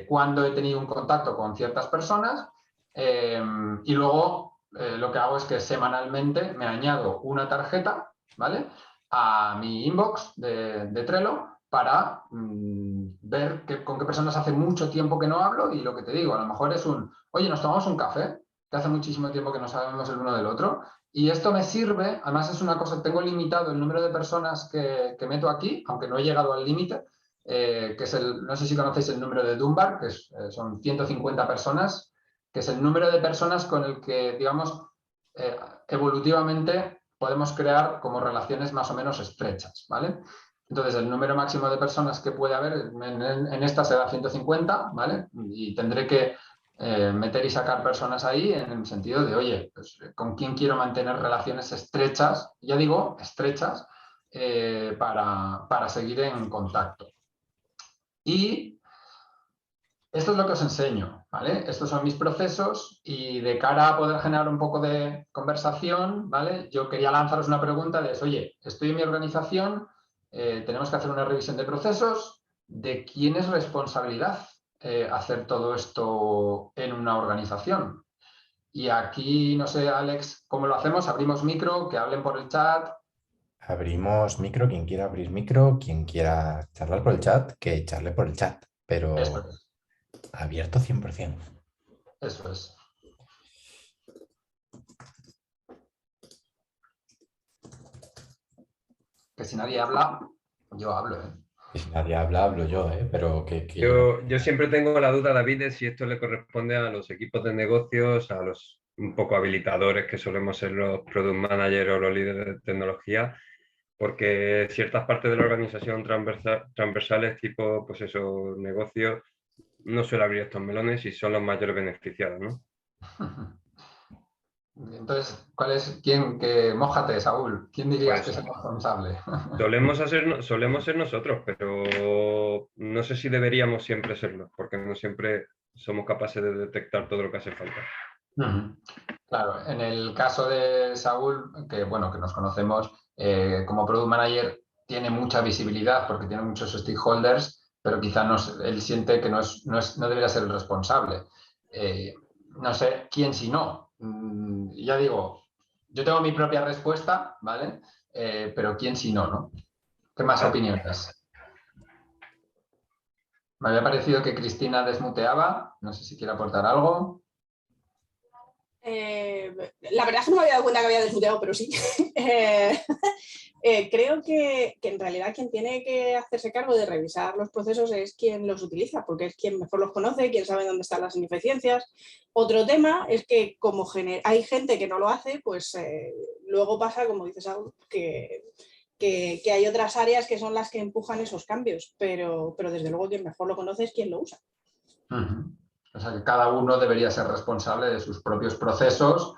Speaker 2: cuándo he tenido un contacto con ciertas personas y luego lo que hago es que semanalmente me añado una tarjeta, ¿vale?, a mi inbox de Trello para ver con qué personas hace mucho tiempo que no hablo y lo que te digo, a lo mejor es oye, nos tomamos un café, que hace muchísimo tiempo que no sabemos el uno del otro, y esto me sirve, además es una cosa, tengo limitado el número de personas que meto aquí, aunque no he llegado al límite, que es no sé si conocéis el número de Dunbar, que son 150 personas, que es el número de personas con el que, digamos, evolutivamente podemos crear como relaciones más o menos estrechas, ¿vale? Entonces, el número máximo de personas que puede haber en esta será 150, ¿vale? Y tendré que meter y sacar personas ahí en el sentido de, oye, pues, ¿con quién quiero mantener relaciones estrechas? Ya digo, estrechas, para seguir en contacto. Y esto es lo que os enseño, ¿vale? Estos son mis procesos y de cara a poder generar un poco de conversación, ¿vale? Yo quería lanzaros una pregunta de, oye, estoy en mi organización, tenemos que hacer una revisión de procesos, ¿de quién es responsabilidad hacer todo esto en una organización? Y aquí, no sé, Alex, ¿cómo lo hacemos? Abrimos micro, que hablen por el chat.
Speaker 1: Abrimos micro, quien quiera abrir micro, quien quiera charlar por el chat, que charle por el chat,
Speaker 2: Eso
Speaker 1: pero
Speaker 2: es,
Speaker 1: abierto 100%.
Speaker 2: eso es. Que si nadie habla, yo hablo, ¿eh?
Speaker 1: Y si nadie habla, hablo yo, pero que yo no...
Speaker 4: Yo siempre tengo la duda, David, de si esto le corresponde a los equipos de negocios, a los un poco habilitadores que solemos ser los product managers o los líderes de tecnología, porque ciertas partes de la organización transversales, tipo, pues eso, negocios, no suele abrir estos melones y son los mayores beneficiados, ¿no?
Speaker 2: Entonces, mójate, Saúl, ¿quién dirías que es el responsable?
Speaker 4: Solemos ser nosotros, pero no sé si deberíamos siempre serlo, porque no siempre somos capaces de detectar todo lo que hace falta.
Speaker 2: Claro, en el caso de Saúl, que bueno, que nos conocemos, como Product Manager tiene mucha visibilidad porque tiene muchos stakeholders, pero quizá él siente que no debería ser el responsable. No sé quién si no. Ya digo, yo tengo mi propia respuesta, ¿vale? Pero quién si no, ¿no? ¿Qué más opiniones? Me había parecido que Cristina desmuteaba. No sé si quiere aportar algo.
Speaker 5: La verdad es que no me había dado cuenta que había desmuteado, pero sí. Creo que en realidad quien tiene que hacerse cargo de revisar los procesos es quien los utiliza, porque es quien mejor los conoce, quien sabe dónde están las ineficiencias. Otro tema es que como hay gente que no lo hace, pues luego pasa, como dices, que hay otras áreas que son las que empujan esos cambios, pero desde luego quien mejor lo conoce es quien lo usa.
Speaker 2: O sea que cada uno debería ser responsable de sus propios procesos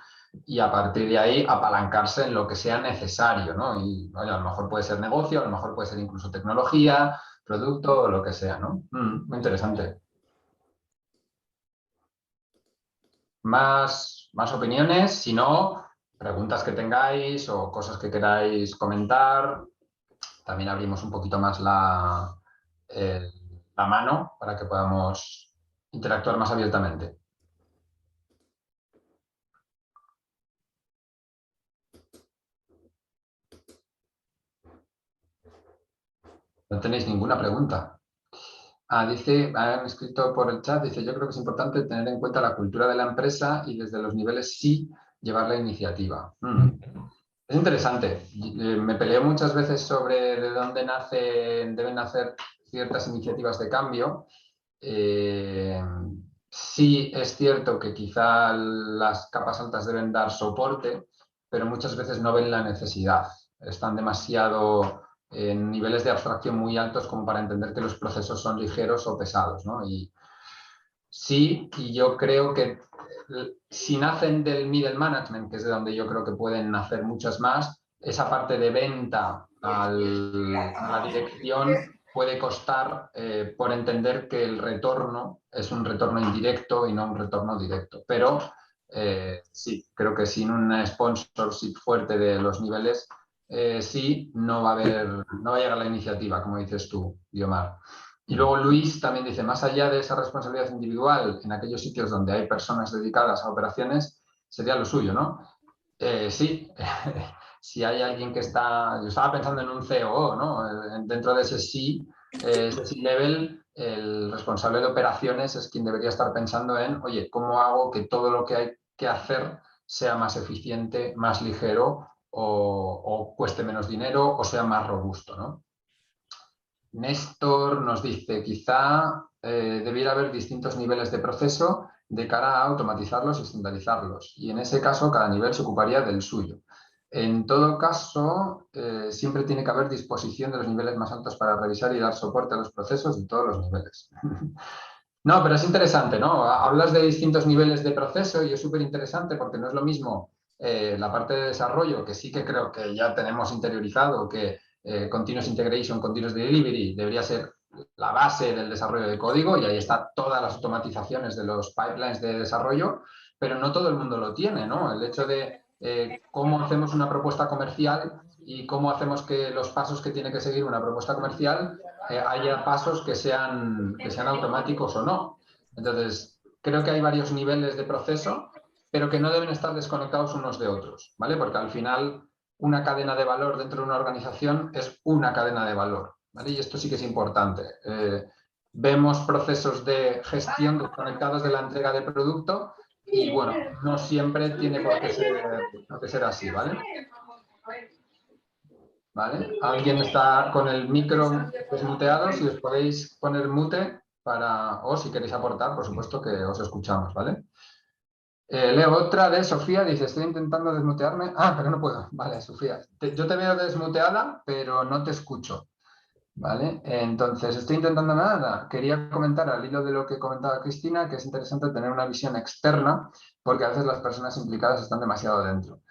Speaker 2: y a partir de ahí apalancarse en lo que sea necesario, ¿no? Y oye, a lo mejor puede ser negocio, a lo mejor puede ser incluso tecnología, producto o lo que sea, ¿no? Muy interesante. ¿Más opiniones? Si no, preguntas que tengáis o cosas que queráis comentar. También abrimos un poquito más la mano para que podamos interactuar más abiertamente. No tenéis ninguna pregunta. Dice, han escrito por el chat, dice, yo creo que es importante tener en cuenta la cultura de la empresa y desde los niveles sí llevar la iniciativa. Es interesante. Me peleo muchas veces sobre de dónde deben nacer ciertas iniciativas de cambio. Sí es cierto que quizá las capas altas deben dar soporte, pero muchas veces no ven la necesidad. Están demasiado en niveles de abstracción muy altos como para entender que los procesos son ligeros o pesados, ¿no? Y sí, y yo creo que si nacen del middle management, que es de donde yo creo que pueden nacer muchas más, esa parte de venta a la dirección puede costar por entender que el retorno es un retorno indirecto y no un retorno directo. Pero sí, creo que sin una sponsorship fuerte de los niveles, sí, no va a llegar la iniciativa, como dices tú, Guiomar. Y luego Luis también dice, más allá de esa responsabilidad individual en aquellos sitios donde hay personas dedicadas a operaciones, sería lo suyo, ¿no? Sí, si hay alguien que está... Yo estaba pensando en un COO, ¿no? Dentro de ese ese C-level, el responsable de operaciones es quien debería estar pensando en, oye, ¿cómo hago que todo lo que hay que hacer sea más eficiente, más ligero o cueste menos dinero o sea más robusto, ¿no? Néstor nos dice, quizá debiera haber distintos niveles de proceso de cara a automatizarlos y estandarizarlos, y en ese caso cada nivel se ocuparía del suyo. En todo caso, siempre tiene que haber disposición de los niveles más altos para revisar y dar soporte a los procesos de todos los niveles. No, pero es interesante, ¿no? Hablas de distintos niveles de proceso y es súper interesante porque no es lo mismo la parte de desarrollo, que sí que creo que ya tenemos interiorizado, que Continuous Integration, Continuous Delivery debería ser la base del desarrollo de código y ahí están todas las automatizaciones de los pipelines de desarrollo, pero no todo el mundo lo tiene, ¿no? El hecho de cómo hacemos una propuesta comercial y cómo hacemos que los pasos que tiene que seguir una propuesta comercial haya pasos que sean automáticos o no. Entonces, creo que hay varios niveles de proceso, pero que no deben estar desconectados unos de otros, ¿vale? Porque al final una cadena de valor dentro de una organización es una cadena de valor, ¿vale? Y esto sí que es importante. Vemos procesos de gestión desconectados de la entrega de producto y, bueno, no siempre tiene por qué ser así, ¿vale? ¿Vale? Alguien está con el micro desmuteado, si os podéis poner mute para, o si queréis aportar, por supuesto que os escuchamos, ¿vale? Leo otra de Sofía, dice, estoy intentando desmutearme. Ah, pero no puedo. Vale, Sofía. Yo te veo desmuteada, pero no te escucho. ¿Vale? Entonces, estoy intentando nada. Quería comentar al hilo de lo que comentaba Cristina, que es interesante tener una visión externa, porque a veces las personas implicadas están demasiado dentro.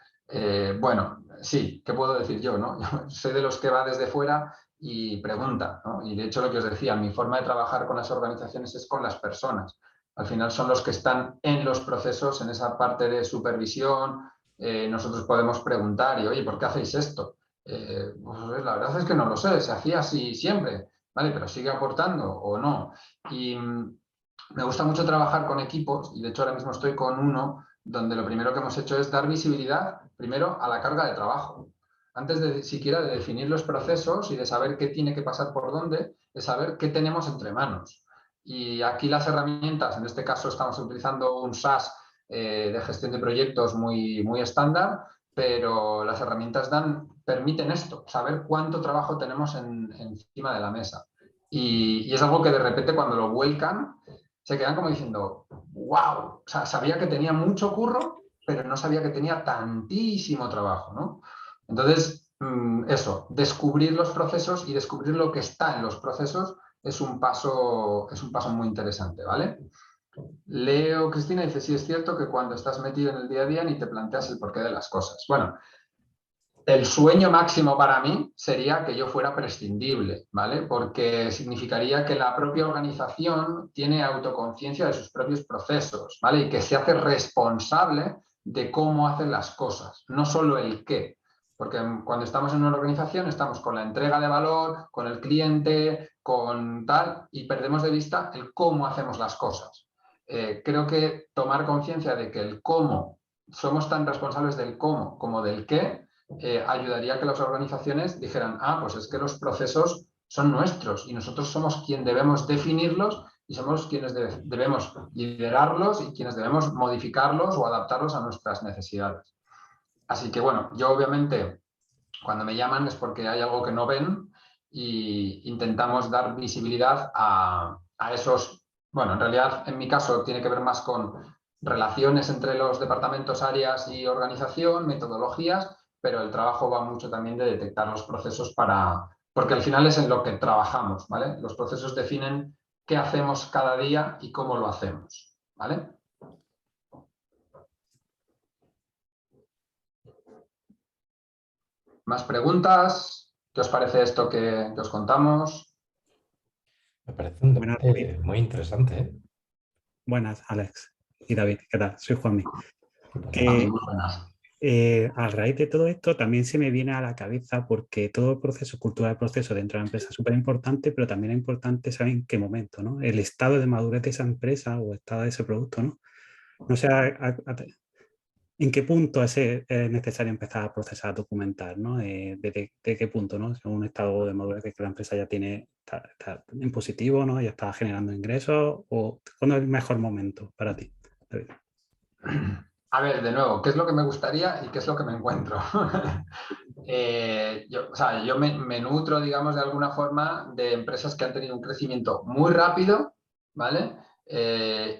Speaker 2: Bueno, sí, ¿qué puedo decir yo, no? Yo soy de los que va desde fuera y pregunta, ¿no? Y de hecho lo que os decía, mi forma de trabajar con las organizaciones es con las personas. Al final son los que están en los procesos, en esa parte de supervisión. Nosotros podemos preguntar y, oye, ¿por qué hacéis esto? Pues la verdad es que no lo sé, se hacía así siempre, ¿vale? Pero sigue aportando o no. Y me gusta mucho trabajar con equipos y de hecho ahora mismo estoy con uno donde lo primero que hemos hecho es dar visibilidad primero a la carga de trabajo. Antes de siquiera de definir los procesos y de saber qué tiene que pasar por dónde, de saber qué tenemos entre manos. Y aquí las herramientas, en este caso estamos utilizando un SaaS de gestión de proyectos muy estándar, pero las herramientas permiten esto, saber cuánto trabajo tenemos encima de la mesa. Y es algo que de repente cuando lo vuelcan, se quedan como diciendo, wow, o sea, sabía que tenía mucho curro, pero no sabía que tenía tantísimo trabajo, ¿no? Entonces, eso, descubrir los procesos y descubrir lo que está en los procesos es un paso muy interesante, ¿vale? Leo Cristina dice, sí es cierto que cuando estás metido en el día a día ni te planteas el porqué de las cosas. Bueno, el sueño máximo para mí sería que yo fuera prescindible, ¿vale? Porque significaría que la propia organización tiene autoconciencia de sus propios procesos, ¿vale? Y que se hace responsable de cómo hacen las cosas, no solo el qué. Porque cuando estamos en una organización estamos con la entrega de valor, con el cliente, con tal, y perdemos de vista el cómo hacemos las cosas. Creo que tomar conciencia de que el cómo, somos tan responsables del cómo como del qué, ayudaría a que las organizaciones dijeran, ah, pues es que los procesos son nuestros y nosotros somos quien debemos definirlos y somos quienes debemos liderarlos y quienes debemos modificarlos o adaptarlos a nuestras necesidades. Así que bueno, yo obviamente cuando me llaman es porque hay algo que no ven y intentamos dar visibilidad a esos, bueno, en realidad en mi caso tiene que ver más con relaciones entre los departamentos, áreas y organización, metodologías, pero el trabajo va mucho también de detectar los procesos porque al final es en lo que trabajamos, ¿vale? Los procesos definen qué hacemos cada día y cómo lo hacemos, ¿vale? ¿Más preguntas? ¿Qué os parece esto que os contamos?
Speaker 1: Me parece un
Speaker 6: Buenas,
Speaker 1: debate muy interesante, ¿eh?
Speaker 6: Buenas, Alex y David. ¿Qué tal? Soy Juanmi.
Speaker 1: ¿Qué pasa?
Speaker 6: Que
Speaker 2: Muy buenas.
Speaker 6: A raíz de todo esto también se me viene a la cabeza, porque todo el proceso, cultura del proceso dentro de la empresa es súper importante, pero también es importante saber en qué momento, ¿no? El estado de madurez de esa empresa o estado de ese producto, ¿no? No sé en qué punto es necesario empezar a procesar, a documentar, ¿no? De qué punto, ¿no? Según un estado de madurez que la empresa ya está en positivo, ¿no? Ya está generando ingresos, o ¿cuándo es el mejor momento para ti, David?
Speaker 2: A ver, de nuevo, ¿qué es lo que me gustaría y qué es lo que me encuentro? Yo me nutro, digamos, de alguna forma de empresas que han tenido un crecimiento muy rápido, ¿vale?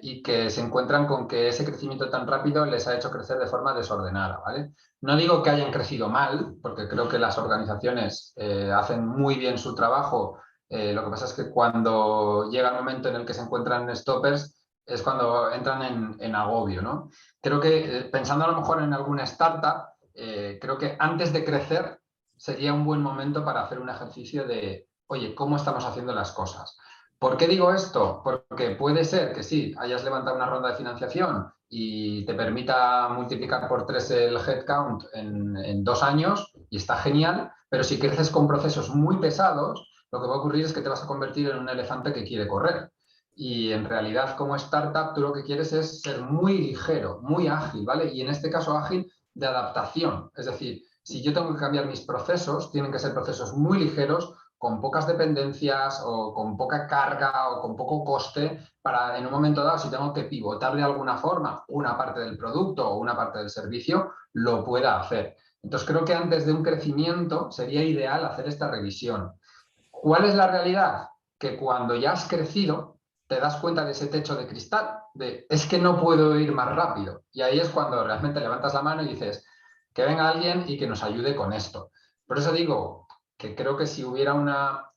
Speaker 2: Y que se encuentran con que ese crecimiento tan rápido les ha hecho crecer de forma desordenada, ¿vale? No digo que hayan crecido mal, porque creo que las organizaciones hacen muy bien su trabajo. Lo que pasa es que cuando llega el momento en el que se encuentran stoppers, es cuando entran en agobio, ¿no? Creo que pensando a lo mejor en alguna startup, creo que antes de crecer sería un buen momento para hacer un ejercicio de, oye, ¿cómo estamos haciendo las cosas? ¿Por qué digo esto? Porque puede ser que sí, hayas levantado una ronda de financiación y te permita multiplicar por 3 el headcount en 2 años y está genial, pero si creces con procesos muy pesados, lo que va a ocurrir es que te vas a convertir en un elefante que quiere correr. Y en realidad, como startup, tú lo que quieres es ser muy ligero, muy ágil, ¿vale? Y en este caso ágil de adaptación. Es decir, si yo tengo que cambiar mis procesos, tienen que ser procesos muy ligeros, con pocas dependencias o con poca carga o con poco coste, para en un momento dado, si tengo que pivotar de alguna forma una parte del producto o una parte del servicio, lo pueda hacer. Entonces, creo que antes de un crecimiento sería ideal hacer esta revisión. ¿Cuál es la realidad? Que cuando ya has crecido, te das cuenta de ese techo de cristal, de es que no puedo ir más rápido. Y ahí es cuando realmente levantas la mano y dices, que venga alguien y que nos ayude con esto. Por eso digo que creo que si hubiera una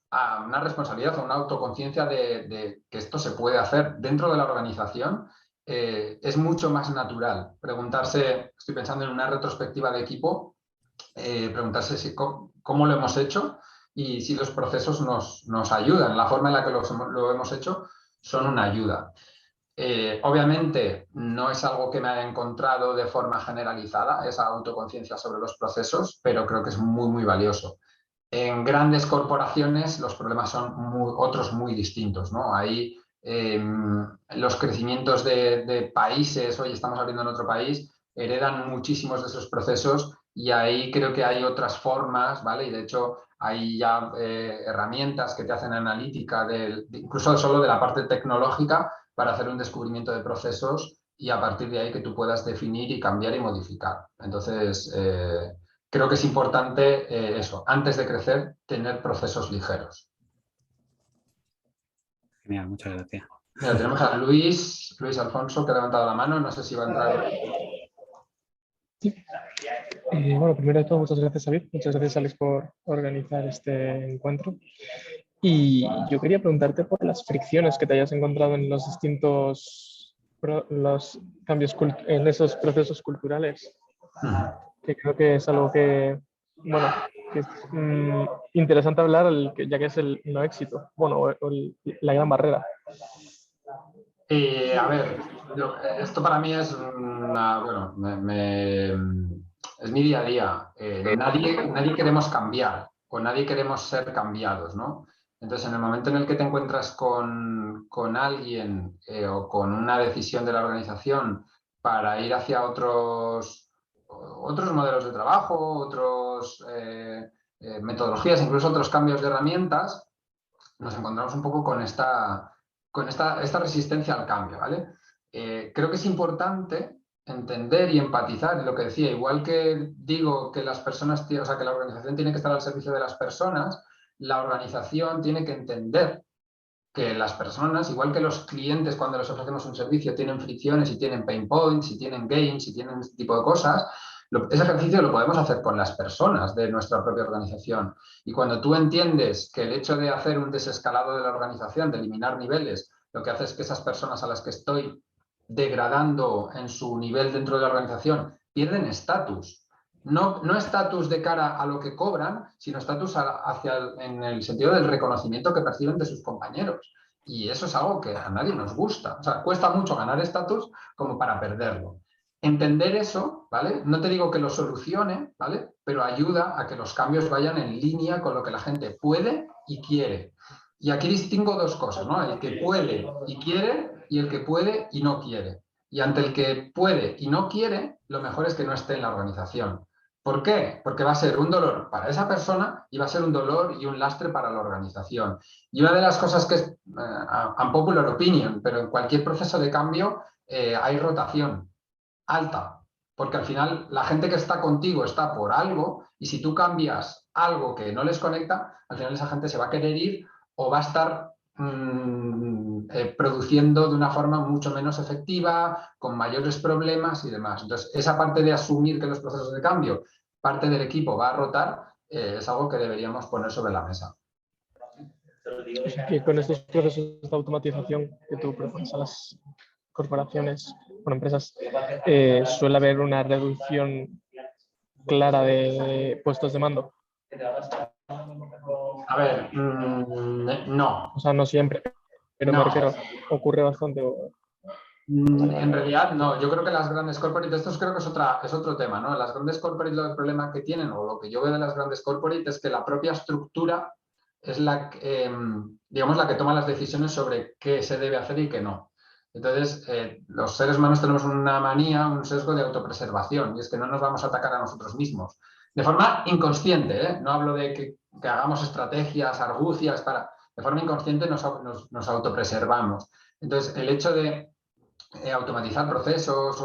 Speaker 2: responsabilidad o una autoconciencia de que esto se puede hacer dentro de la organización, es mucho más natural preguntarse, estoy pensando en una retrospectiva de equipo, preguntarse cómo lo hemos hecho y si los procesos nos ayudan. La forma en la que lo hemos hecho son una ayuda. Obviamente no es algo que me haya encontrado de forma generalizada, esa autoconciencia sobre los procesos, pero creo que es muy, muy valioso. En grandes corporaciones los problemas son otros muy distintos, ¿no? Ahí los crecimientos de países, hoy estamos abriendo en otro país, heredan muchísimos de esos procesos y ahí creo que hay otras formas, ¿vale? Y de hecho hay ya herramientas que te hacen analítica, incluso solo de la parte tecnológica, para hacer un descubrimiento de procesos y a partir de ahí que tú puedas definir y cambiar y modificar. Entonces, creo que es importante eso, antes de crecer, tener procesos ligeros.
Speaker 6: Genial, muchas gracias.
Speaker 2: Mira, tenemos a Luis Alfonso, que ha levantado la mano, no sé si va a entrar.
Speaker 7: Sí. Bueno, primero de todo, muchas gracias, David. Muchas gracias, Alex, por organizar este encuentro. Y yo quería preguntarte por las fricciones que te hayas encontrado en los distintos los cambios en esos procesos culturales, que creo que es algo que, bueno, que es interesante hablar, ya que es el no éxito, bueno, la gran barrera.
Speaker 2: A ver, esto para mí es es mi día a día. Nadie queremos cambiar o nadie queremos ser cambiados, ¿no? Entonces, en el momento en el que te encuentras con alguien o con una decisión de la organización para ir hacia otros modelos de trabajo, otras metodologías, incluso otros cambios de herramientas, nos encontramos un poco con esta resistencia al cambio, ¿vale? Creo que es importante entender y empatizar en lo que decía, igual que digo que las personas, que la organización tiene que estar al servicio de las personas, la organización tiene que entender que las personas, igual que los clientes cuando les ofrecemos un servicio, tienen fricciones y tienen pain points y tienen gains y tienen este tipo de cosas, ese ejercicio lo podemos hacer con las personas de nuestra propia organización. Y cuando tú entiendes que el hecho de hacer un desescalado de la organización, de eliminar niveles, lo que hace es que esas personas a las que estoy degradando en su nivel dentro de la organización pierden estatus. No estatus de cara a lo que cobran, sino estatus en el sentido del reconocimiento que perciben de sus compañeros. Y eso es algo que a nadie nos gusta. O sea, cuesta mucho ganar estatus como para perderlo. Entender eso, ¿vale? No te digo que lo solucione, ¿vale? Pero ayuda a que los cambios vayan en línea con lo que la gente puede y quiere. Y aquí distingo dos cosas, ¿no? El que puede y quiere y el que puede y no quiere. Y ante el que puede y no quiere, lo mejor es que no esté en la organización. ¿Por qué? Porque va a ser un dolor para esa persona y va a ser un dolor y un lastre para la organización. Y una de las cosas que es unpopular opinion, pero en cualquier proceso de cambio hay rotación alta, porque al final la gente que está contigo está por algo y si tú cambias algo que no les conecta, al final esa gente se va a querer ir o va a estar produciendo de una forma mucho menos efectiva, con mayores problemas y demás. Entonces, esa parte de asumir que los procesos de cambio, parte del equipo va a rotar, es algo que deberíamos poner sobre la mesa.
Speaker 7: O sea, que con estos procesos de automatización que tú propones a las corporaciones, bueno, empresas, suele haber una reducción clara de puestos de mando.
Speaker 2: A ver, no.
Speaker 7: O sea, no siempre, pero
Speaker 2: No.
Speaker 7: me refiero, ocurre bastante.
Speaker 2: En realidad, no. Yo creo que las grandes corporates, esto creo que es otro tema, ¿no? Las grandes corporates, el problema que tienen, o lo que yo veo de las grandes corporates, es que la propia estructura es digamos, la que toma las decisiones sobre qué se debe hacer y qué no. Entonces, los seres humanos tenemos una manía, un sesgo de autopreservación, y es que no nos vamos a atacar a nosotros mismos. De forma inconsciente, ¿eh? No hablo de que hagamos estrategias, argucias, de forma inconsciente nos autopreservamos. Entonces, el hecho de automatizar procesos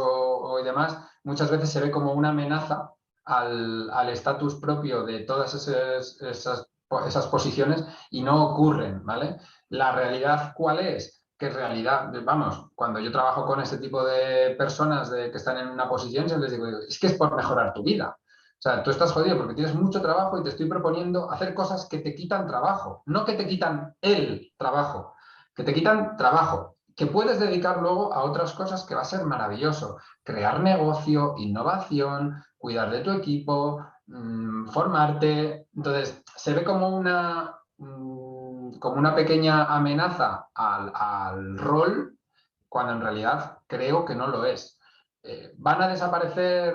Speaker 2: y demás, muchas veces se ve como una amenaza al estatus propio de todas esas posiciones y no ocurren, ¿vale? La realidad, ¿cuál es? Que en realidad, vamos, cuando yo trabajo con este tipo de personas que están en una posición, yo les digo, es que es por mejorar tu vida. O sea, tú estás jodido porque tienes mucho trabajo y te estoy proponiendo hacer cosas que te quitan trabajo, no que te quitan el trabajo, que te quitan trabajo, que puedes dedicar luego a otras cosas que va a ser maravilloso. Crear negocio, innovación, cuidar de tu equipo, formarte. Entonces, se ve como una pequeña amenaza al rol, cuando en realidad creo que no lo es. ¿Van a desaparecer,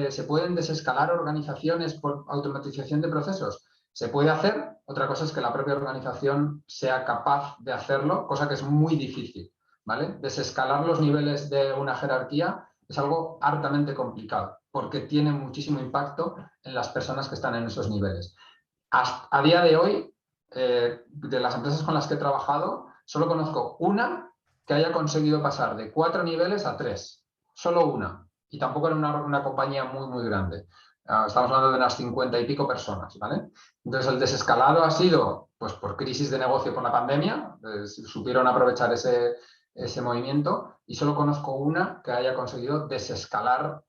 Speaker 2: se pueden desescalar organizaciones por automatización de procesos? Se puede hacer, otra cosa es que la propia organización sea capaz de hacerlo, cosa que es muy difícil, ¿vale? Desescalar los niveles de una jerarquía es algo hartamente complicado, porque tiene muchísimo impacto en las personas que están en esos niveles. A día de hoy, de las empresas con las que he trabajado, solo conozco una que haya conseguido pasar de 4 niveles a 3. Solo una. Y tampoco era una compañía muy, muy grande. Estamos hablando de unas 50 y pico personas, ¿vale? Entonces, el desescalado ha sido, pues, por crisis de negocio por la pandemia. Supieron aprovechar ese movimiento y solo conozco una que haya conseguido desescalar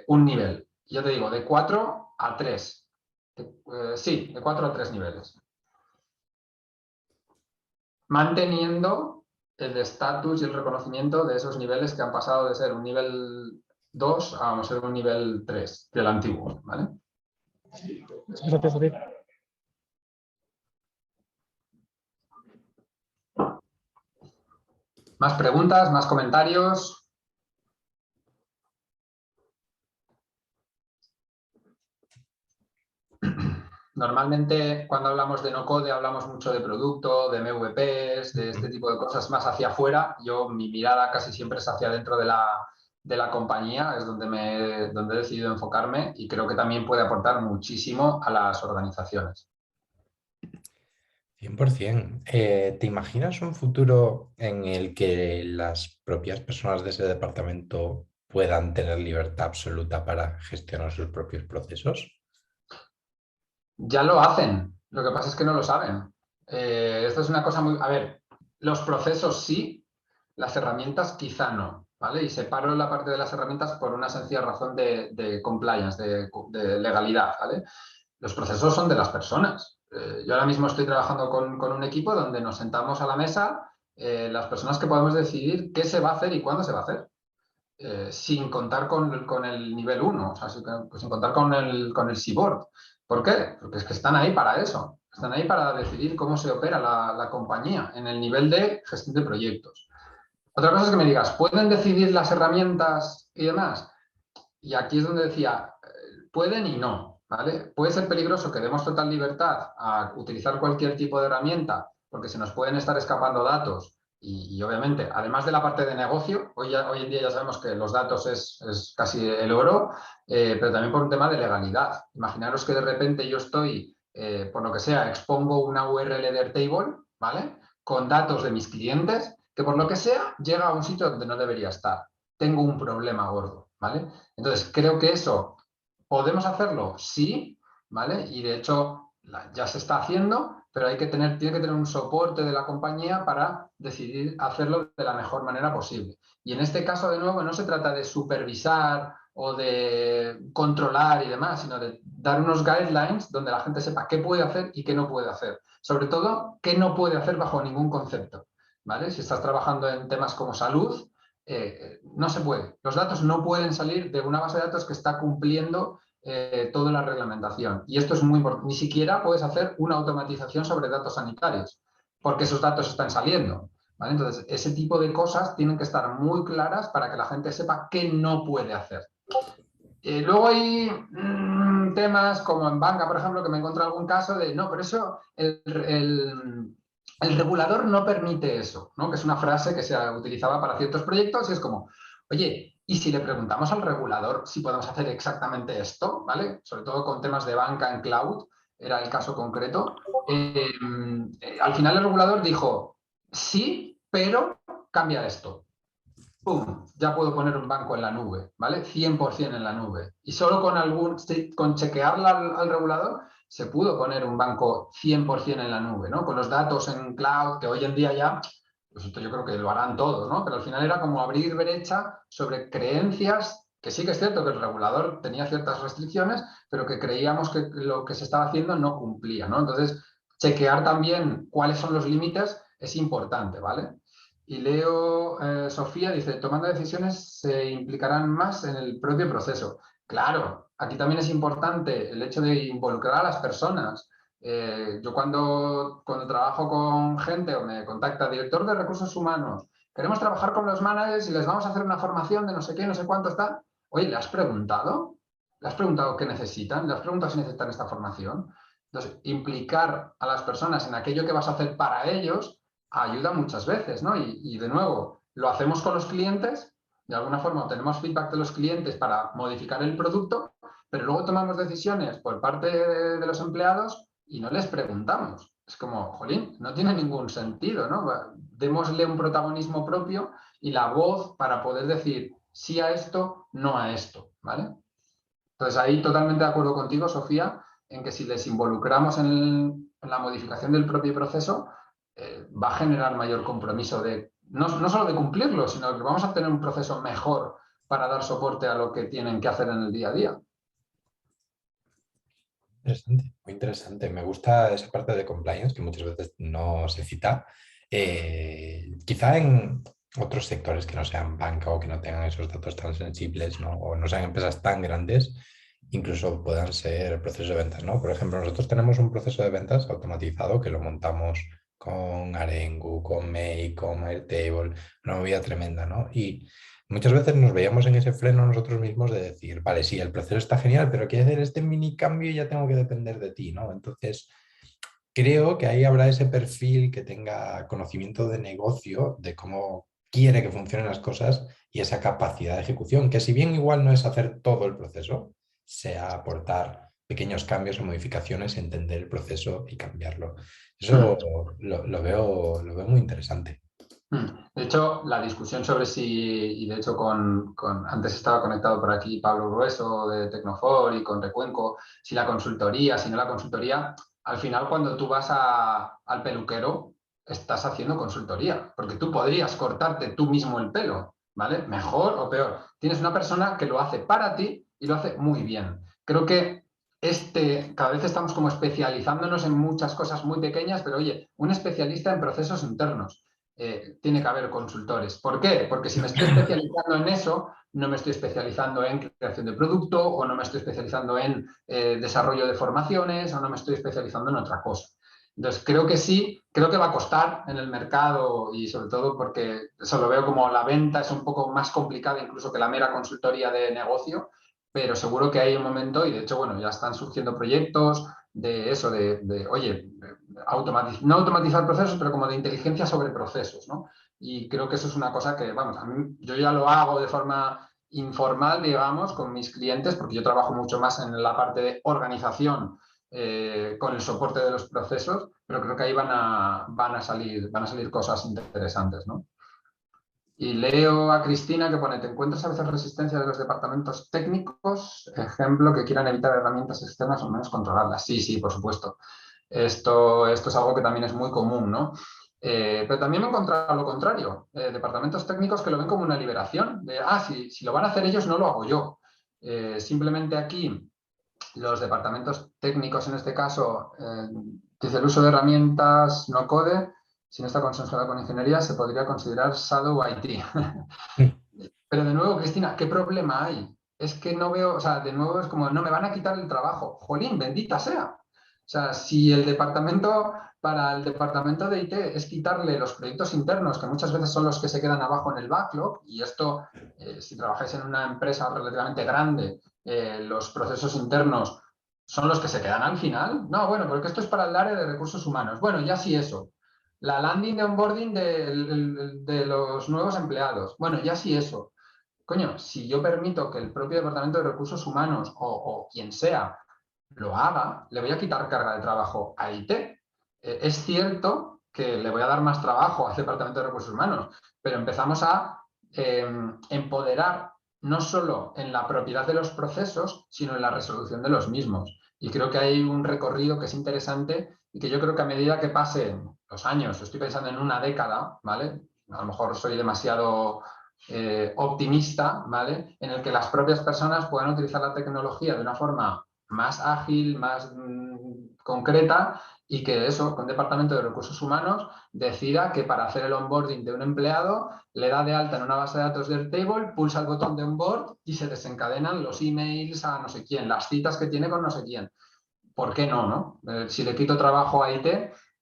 Speaker 2: un nivel. Ya te digo, de 4 a 3. Sí, de 4 a 3 niveles. Manteniendo el estatus y el reconocimiento de esos niveles que han pasado de ser un nivel 2 a ser un nivel 3 del antiguo, ¿vale?
Speaker 7: Muchas gracias, David.
Speaker 2: ¿Más preguntas? ¿Más comentarios? Normalmente, cuando hablamos de no-code, hablamos mucho de producto, de MVPs, de este tipo de cosas más hacia afuera. Mi mirada casi siempre es hacia dentro de la compañía, es donde he decidido enfocarme y creo que también puede aportar muchísimo a las organizaciones.
Speaker 1: 100%. ¿Te imaginas un futuro en el que las propias personas de ese departamento puedan tener libertad absoluta para gestionar sus propios procesos?
Speaker 2: Ya lo hacen, lo que pasa es que no lo saben. Esto es una cosa muy... A ver, los procesos sí, las herramientas quizá no, ¿vale? Y separo la parte de las herramientas por una sencilla razón de compliance, de legalidad, ¿vale? Los procesos son de las personas. Yo ahora mismo estoy trabajando con un equipo donde nos sentamos a la mesa las personas que podemos decidir qué se va a hacer y cuándo se va a hacer. Sin contar con el nivel 1, o sea, sin contar con el C-Board. ¿Por qué? Porque es que están ahí para eso. Están ahí para decidir cómo se opera la compañía en el nivel de gestión de proyectos. Otra cosa es que me digas, ¿pueden decidir las herramientas y demás? Y aquí es donde decía, pueden y no, ¿vale? Puede ser peligroso que demos total libertad a utilizar cualquier tipo de herramienta porque se nos pueden estar escapando datos y obviamente, además de la parte de negocio, hoy en día ya sabemos que los datos es casi el oro, pero también por un tema de legalidad. Imaginaros que de repente yo estoy, por lo que sea, expongo una URL de Airtable, ¿vale? Con datos de mis clientes, que por lo que sea llega a un sitio donde no debería estar. Tengo un problema gordo, ¿vale? Entonces, creo que eso, ¿podemos hacerlo? Sí, ¿vale? Y de hecho ya se está haciendo, pero tiene que tener un soporte de la compañía para decidir hacerlo de la mejor manera posible. Y en este caso, de nuevo, no se trata de supervisar o de controlar y demás, sino de dar unos guidelines donde la gente sepa qué puede hacer y qué no puede hacer. Sobre todo, qué no puede hacer bajo ningún concepto, ¿vale? Si estás trabajando en temas como salud, no se puede. Los datos no pueden salir de una base de datos que está cumpliendo toda la reglamentación. Y esto es muy importante. Ni siquiera puedes hacer una automatización sobre datos sanitarios, porque esos datos están saliendo, ¿vale? Entonces, ese tipo de cosas tienen que estar muy claras para que la gente sepa qué no puede hacer. Luego hay temas como en banca, por ejemplo, que me encontré algún caso de, no, pero eso, el regulador no permite eso, ¿no? Que es una frase que se utilizaba para ciertos proyectos y es como, oye, ¿y si le preguntamos al regulador si podemos hacer exactamente esto? ¿Vale? Sobre todo con temas de banca en cloud, era el caso concreto. Al final el regulador dijo, sí, pero cambia esto. ¡Pum! Ya puedo poner un banco en la nube, ¿vale? 100% en la nube. Y solo con chequearla al regulador se pudo poner un banco 100% en la nube, ¿no? Con los datos en cloud, que hoy en día ya, pues esto yo creo que lo harán todos, ¿no? Pero al final era como abrir brecha sobre creencias, que sí que es cierto que el regulador tenía ciertas restricciones, pero que creíamos que lo que se estaba haciendo no cumplía, ¿no? Entonces, chequear también cuáles son los límites es importante, ¿vale? Y Leo, Sofía dice, tomando decisiones se implicarán más en el propio proceso. Claro, aquí también es importante el hecho de involucrar a las personas. Yo cuando trabajo con gente o me contacta director de recursos humanos, queremos trabajar con los managers y les vamos a hacer una formación de no sé qué, no sé cuánto está. Oye, ¿le has preguntado? ¿Le has preguntado qué necesitan? ¿Le has preguntado si necesitan esta formación? Entonces, implicar a las personas en aquello que vas a hacer para ellos ayuda muchas veces, ¿no? Y de nuevo, lo hacemos con los clientes, de alguna forma obtenemos feedback de los clientes para modificar el producto, pero luego tomamos decisiones por parte de los empleados y no les preguntamos. Es como, jolín, no tiene ningún sentido, ¿no? Démosle un protagonismo propio y la voz para poder decir sí a esto, no a esto, ¿vale? Entonces ahí totalmente de acuerdo contigo, Sofía, en que si les involucramos en la modificación del propio proceso, va a generar mayor compromiso de, no solo de cumplirlo, sino que vamos a tener un proceso mejor para dar soporte a lo que tienen que hacer en el día a día.
Speaker 1: Interesante, muy interesante. Me gusta esa parte de compliance que muchas veces no se cita. Quizá en otros sectores que no sean banca o que no tengan esos datos tan sensibles, ¿no? O no sean empresas tan grandes, incluso puedan ser procesos de ventas, ¿no? Por ejemplo, nosotros tenemos un proceso de ventas automatizado que lo montamos con Arengu, con Make, con Airtable, una movida tremenda, ¿no? Y muchas veces nos veíamos en ese freno nosotros mismos de decir, vale, sí, el proceso está genial, pero quiero hacer este mini cambio y ya tengo que depender de ti, ¿no? Entonces, creo que ahí habrá ese perfil que tenga conocimiento de negocio, de cómo quiere que funcionen las cosas y esa capacidad de ejecución, que si bien igual no es hacer todo el proceso, sea aportar pequeños cambios o modificaciones, entender el proceso y cambiarlo. Eso lo veo muy interesante.
Speaker 2: De hecho, la discusión sobre si, y de hecho antes estaba conectado por aquí Pablo Grueso de Tecnofor y con Recuenco, si la consultoría, si no la consultoría, al final cuando tú vas al peluquero estás haciendo consultoría, porque tú podrías cortarte tú mismo el pelo, ¿vale? Mejor o peor. Tienes una persona que lo hace para ti y lo hace muy bien. Creo que cada vez estamos como especializándonos en muchas cosas muy pequeñas, pero oye, un especialista en procesos internos. Tiene que haber consultores. ¿Por qué? Porque si me estoy especializando en eso, no me estoy especializando en creación de producto o no me estoy especializando en desarrollo de formaciones o no me estoy especializando en otra cosa. Entonces, creo que sí, creo que va a costar en el mercado y sobre todo porque eso lo veo como la venta es un poco más complicada incluso que la mera consultoría de negocio, pero seguro que hay un momento y de hecho, bueno, ya están surgiendo proyectos de eso, oye, no automatizar procesos, pero como de inteligencia sobre procesos, ¿no? Y creo que eso es una cosa que, vamos, a mí, yo ya lo hago de forma informal, digamos, con mis clientes, porque yo trabajo mucho más en la parte de organización con el soporte de los procesos, pero creo que ahí van a salir cosas interesantes, ¿no? Y leo a Cristina que pone, ¿te encuentras a veces resistencia de los departamentos técnicos? Ejemplo, que quieran evitar herramientas externas o menos controlarlas. Sí, sí, por supuesto. Esto es algo que también es muy común, ¿no? Pero también me he encontrado lo contrario, departamentos técnicos que lo ven como una liberación, de, si lo van a hacer ellos, no lo hago yo. Simplemente aquí los departamentos técnicos, en este caso, dice el uso de herramientas no code, si no está consensuada con ingeniería, se podría considerar shadow IT. Pero de nuevo, Cristina, ¿qué problema hay? Es que no veo, o sea, de nuevo es como, no, me van a quitar el trabajo. Jolín, bendita sea. O sea, si para el departamento de IT es quitarle los proyectos internos, que muchas veces son los que se quedan abajo en el backlog, y esto, si trabajáis en una empresa relativamente grande, los procesos internos son los que se quedan al final. No, bueno, porque esto es para el área de recursos humanos. Bueno, ya sí eso. La landing de onboarding de los nuevos empleados. Bueno, ya sí eso. Coño, si yo permito que el propio Departamento de Recursos Humanos o quien sea lo haga, le voy a quitar carga de trabajo a IT. Es cierto que le voy a dar más trabajo al Departamento de Recursos Humanos, pero empezamos a empoderar no solo en la propiedad de los procesos, sino en la resolución de los mismos. Y creo que hay un recorrido que es interesante y que yo creo que a medida que pasen los años, estoy pensando en una década, ¿vale? A lo mejor soy demasiado optimista, ¿vale? En el que las propias personas puedan utilizar la tecnología de una forma más ágil, más concreta y que eso, que un departamento de recursos humanos decida que para hacer el onboarding de un empleado le da de alta en una base de datos del table, pulsa el botón de onboard y se desencadenan los emails a no sé quién, las citas que tiene con no sé quién. ¿Por qué no, no? Si le quito trabajo a IT,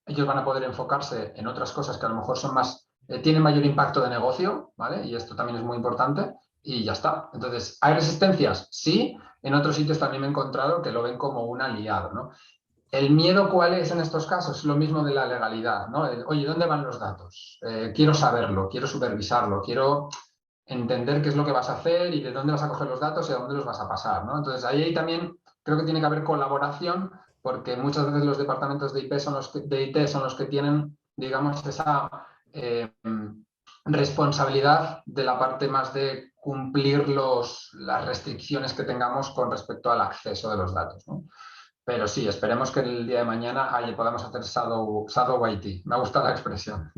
Speaker 2: ellos van a poder enfocarse en otras cosas que a lo mejor son más, tienen mayor impacto de negocio, ¿vale? Y esto también es muy importante y ya está. Entonces, ¿hay resistencias? Sí. En otros sitios también me he encontrado que lo ven como un aliado, ¿no? ¿El miedo cuál es en estos casos? Es lo mismo de la legalidad, ¿no? Oye, ¿dónde van los datos? Quiero saberlo, quiero supervisarlo, quiero entender qué es lo que vas a hacer y de dónde vas a coger los datos y a dónde los vas a pasar, ¿no? Entonces, ahí también creo que tiene que haber colaboración porque muchas veces los departamentos de IT son los que tienen, digamos, esa responsabilidad de la parte más de cumplir las restricciones que tengamos con respecto al acceso de los datos, ¿no? Pero sí, esperemos que el día de mañana podamos hacer Shadow IT. Me ha gustado la expresión.